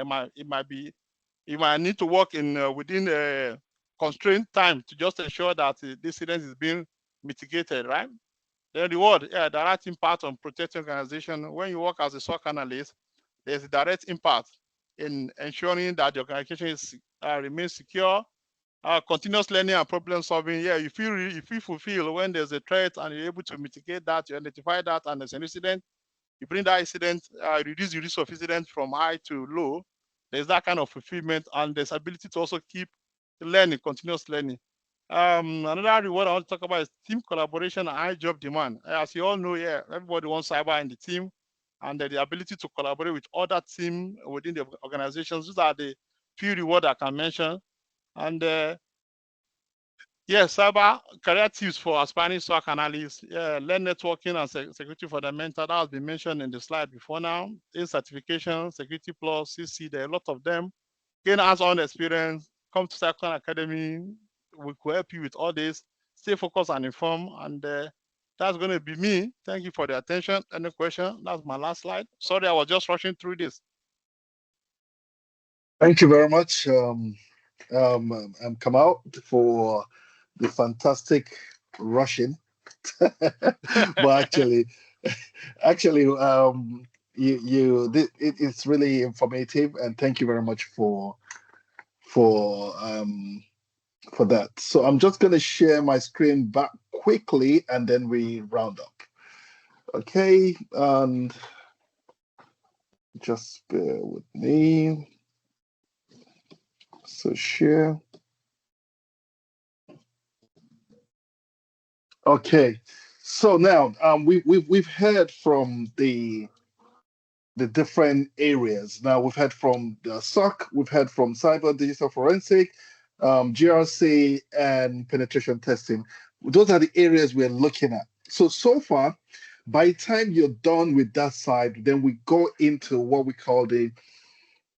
you might need to work in within a constrained time to just ensure that the incident is being mitigated, right? The reward, yeah, direct impact on protecting organization. When you work as a SOC analyst, there's a direct impact in ensuring that the organization is remains secure. Continuous learning and problem solving. Yeah, if you fulfill when there's a threat and you're able to mitigate that, you identify that, and there's an incident, you bring that incident, reduce the risk of incident from high to low. There's that kind of fulfillment, and there's ability to also keep learning, continuous learning. Another reward I want to talk about is team collaboration and high job demand. As you all know, yeah, everybody wants cyber in the team, and the ability to collaborate with other teams within the organizations. These are the few rewards I can mention. And yeah, cyber career tips for aspiring SOC analysts. Yeah, learn networking and security fundamental. That has been mentioned in the slide before now. In certification, Security Plus, CC, there are a lot of them. Gain hands-on experience. Come to Cyber Academy. We could help you with all this. Stay focused and informed. And that's going to be me. Thank you for the attention. Any question? That's my last slide. Sorry, I was just rushing through this. Thank you very much, Kamal, for the fantastic rushing. But it's really informative, and thank you very much for that. So I'm just going to share my screen back quickly, and then we round up. Okay, and just bear with me. So share. Okay, so now we've heard from the different areas. Now we've heard from the SOC, we've heard from cyber digital forensic, GRC, and penetration testing. Those are the areas we're looking at. So far, by the time you're done with that side, then we go into what we call the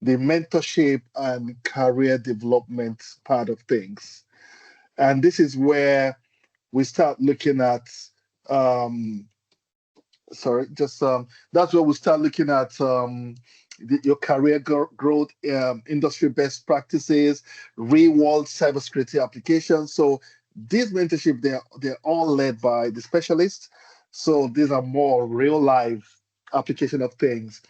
mentorship and career development part of things. And this is where we start looking at that's where we start looking at your career growth, industry best practices, real world cybersecurity applications. So these mentorship, they're all led by the specialists. So these are more real life application of things.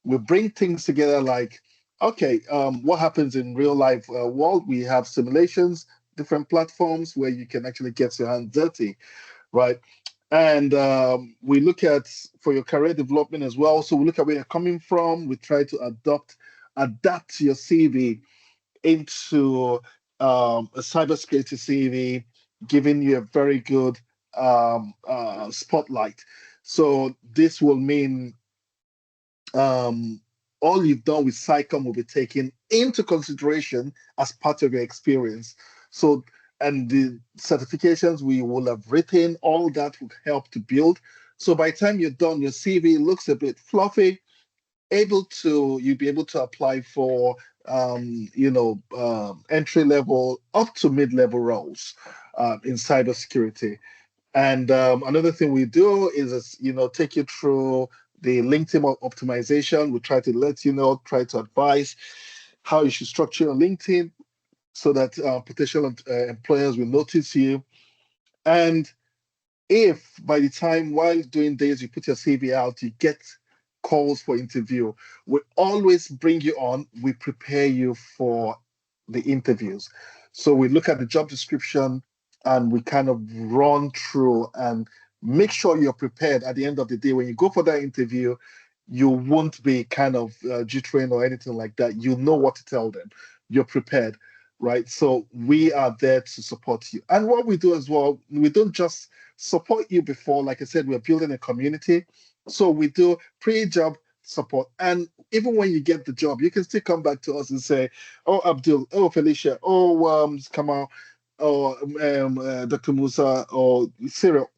We bring things together like Okay, what happens in real life world? We have simulations, different platforms where you can actually get your hands dirty, right? And we look at for your career development as well. So we look at where you're coming from. We try to adapt your CV into a cybersecurity CV, giving you a very good spotlight. So this will mean um, all you've done with SciComm will be taken into consideration as part of your experience. So, and the certifications we will have written, all that will help to build. So by the time you're done, your CV looks a bit fluffy, you'll be able to apply for entry level up to mid-level roles in cybersecurity. And another thing we do is take you through the LinkedIn optimization. We try to let you know, try to advise how you should structure your LinkedIn so that potential employers will notice you. And if by the time while doing this you put your CV out, you get calls for interview, we always bring you on. We prepare you for the interviews. So we look at the job description and we kind of run through and make sure you're prepared at the end of the day. When you go for that interview, you won't be kind of jittering or anything like that. You know what to tell them. You're prepared, right? So we are there to support you. And what we do as well, we don't just support you before, like I said, we're building a community. So we do pre-job support. And even when you get the job, you can still come back to us and say, oh, Abdul, oh, Felicia, oh, Kamal, or Dr. Musa, or Cyril,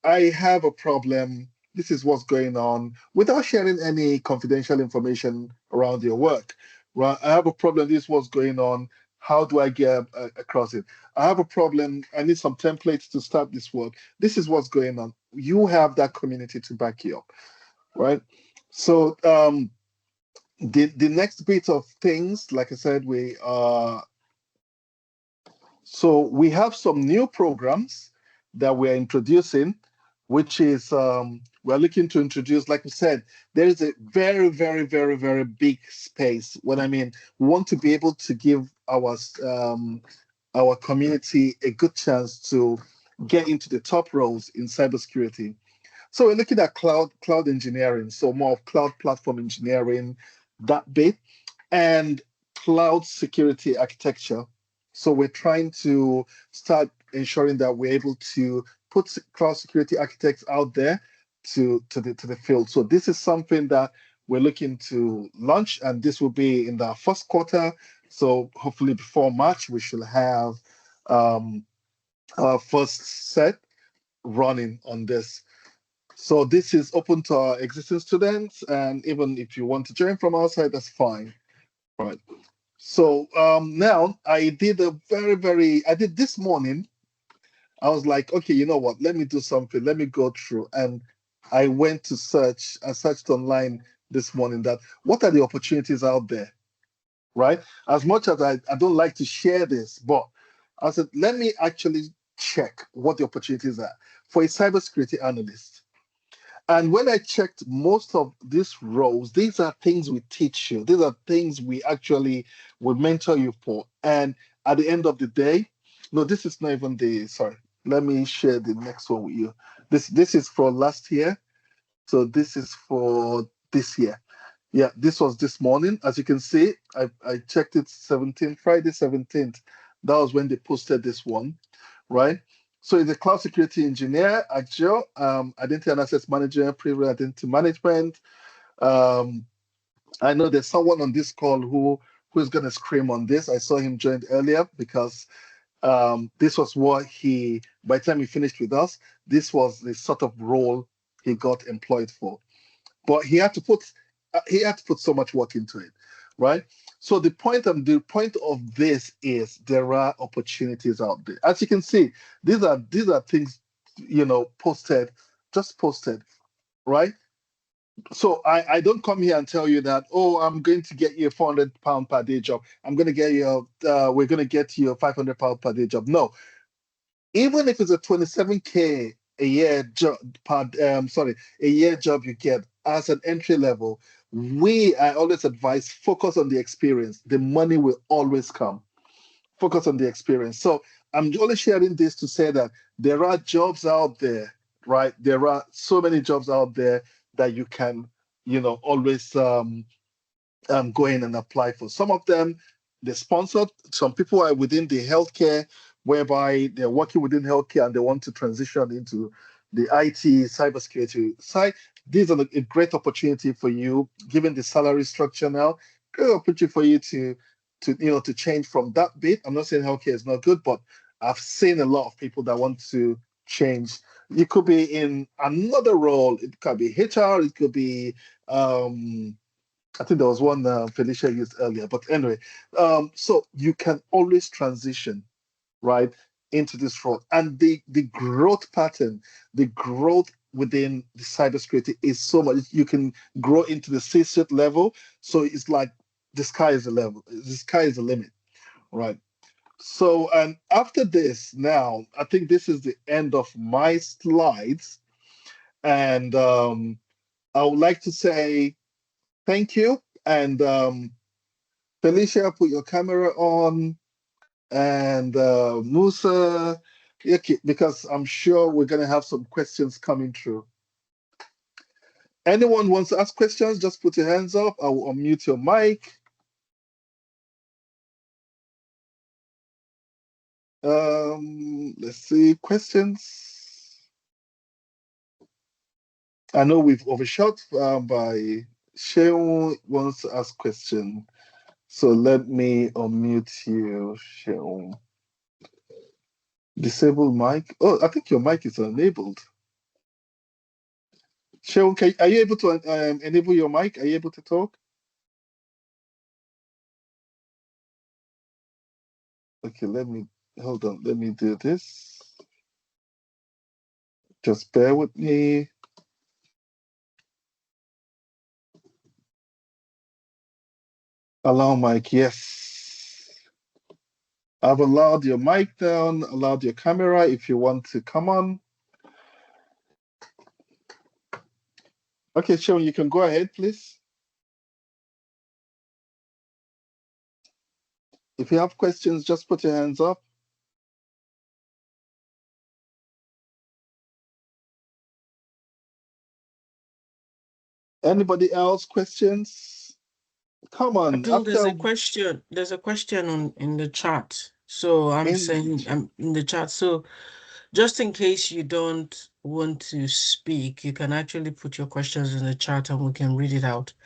I have a problem. This is what's going on without sharing any confidential information around your work. Right? I have a problem. This is what's going on. How do I get across it? I have a problem. I need some templates to start this work. This is what's going on. You have that community to back you up, right? So the next bit of things, like I said, we have some new programs that we're introducing, which is we're looking to introduce, like we said, there is a very, very, very, very big space. What I mean, we want to be able to give our community a good chance to get into the top roles in cybersecurity. So we're looking at cloud engineering, so more of cloud platform engineering, that bit, and cloud security architecture. So we're trying to start ensuring that we're able to put cloud security architects out there to the field. So this is something that we're looking to launch, and this will be in the first quarter. So hopefully before March, we should have our first set running on this. So this is open to our existing students, and even if you want to join from outside, that's fine. Right. So now I did I did this morning. I was like, okay, you know what? Let me do something. Let me go through. And I went to search. I searched online this morning that what are the opportunities out there, right? As much as I don't like to share this, but I said, let me actually check what the opportunities are for a cybersecurity analyst. And when I checked most of these roles, these are things we teach you. These are things we actually will mentor you for. And at the end of the day, no, this is not even sorry. Let me share the next one with you. This is for last year. So this is for this year. Yeah, this was this morning. As you can see, I checked it Friday 17th. That was when they posted this one, right? So it's a cloud security engineer, Azure, identity and access manager, privileged identity management. I know there's someone on this call who's gonna scream on this. I saw him joined earlier because this was what by the time he finished with us, this was the sort of role he got employed for. But he had to put so much work into it, right? So the point of this is there are opportunities out there. As you can see, these are things posted, right? So I don't come here and tell you that, oh, I'm going to get you a £400 per day job. I'm going to get you we're going to get you a £500 per day job. No, even if it's a 27K a year job a year job you get as an entry level, I always advise, focus on the experience. The money will always come. Focus on the experience. So I'm only sharing this to say that there are jobs out there, right? There are so many jobs out there that you can, always go in and apply for. Some of them, they're sponsored. Some people are within the healthcare, whereby they're working within healthcare and they want to transition into the IT cybersecurity side. These are a great opportunity for you, given the salary structure now. Great opportunity for you to change from that bit. I'm not saying healthcare is not good, but I've seen a lot of people that want to change. You could be in another role. It could be HR. It could be I think there was one Felicia used earlier, but anyway, so you can always transition, right, into this role. And the growth pattern, the growth within the cybersecurity is so much. You can grow into the C-suite level. So it's like the sky is the level, the sky is the limit, right? So, and after this, now, I think this is the end of my slides. And I would like to say thank you. And Felicia, put your camera on. And Musa, okay, because I'm sure we're going to have some questions coming through. Anyone wants to ask questions, just put your hands up. I will unmute your mic. Let's see, questions. I know we've overshot by Sheon wants to ask question. So let me unmute you, Sheon. Disable mic. Oh, I think your mic is enabled. Sheon, are you able to enable your mic? Are you able to talk? Okay, hold on. Let me do this. Just bear with me. Allow mic, yes. I've allowed your mic down, allowed your camera if you want to come on. Okay, Sean, you can go ahead, please. If you have questions, just put your hands up. Anybody else questions? Come on. Abdul, there's a question. There's a question in the chat. So I'm saying I'm in the chat. So just in case you don't want to speak, you can actually put your questions in the chat and we can read it out.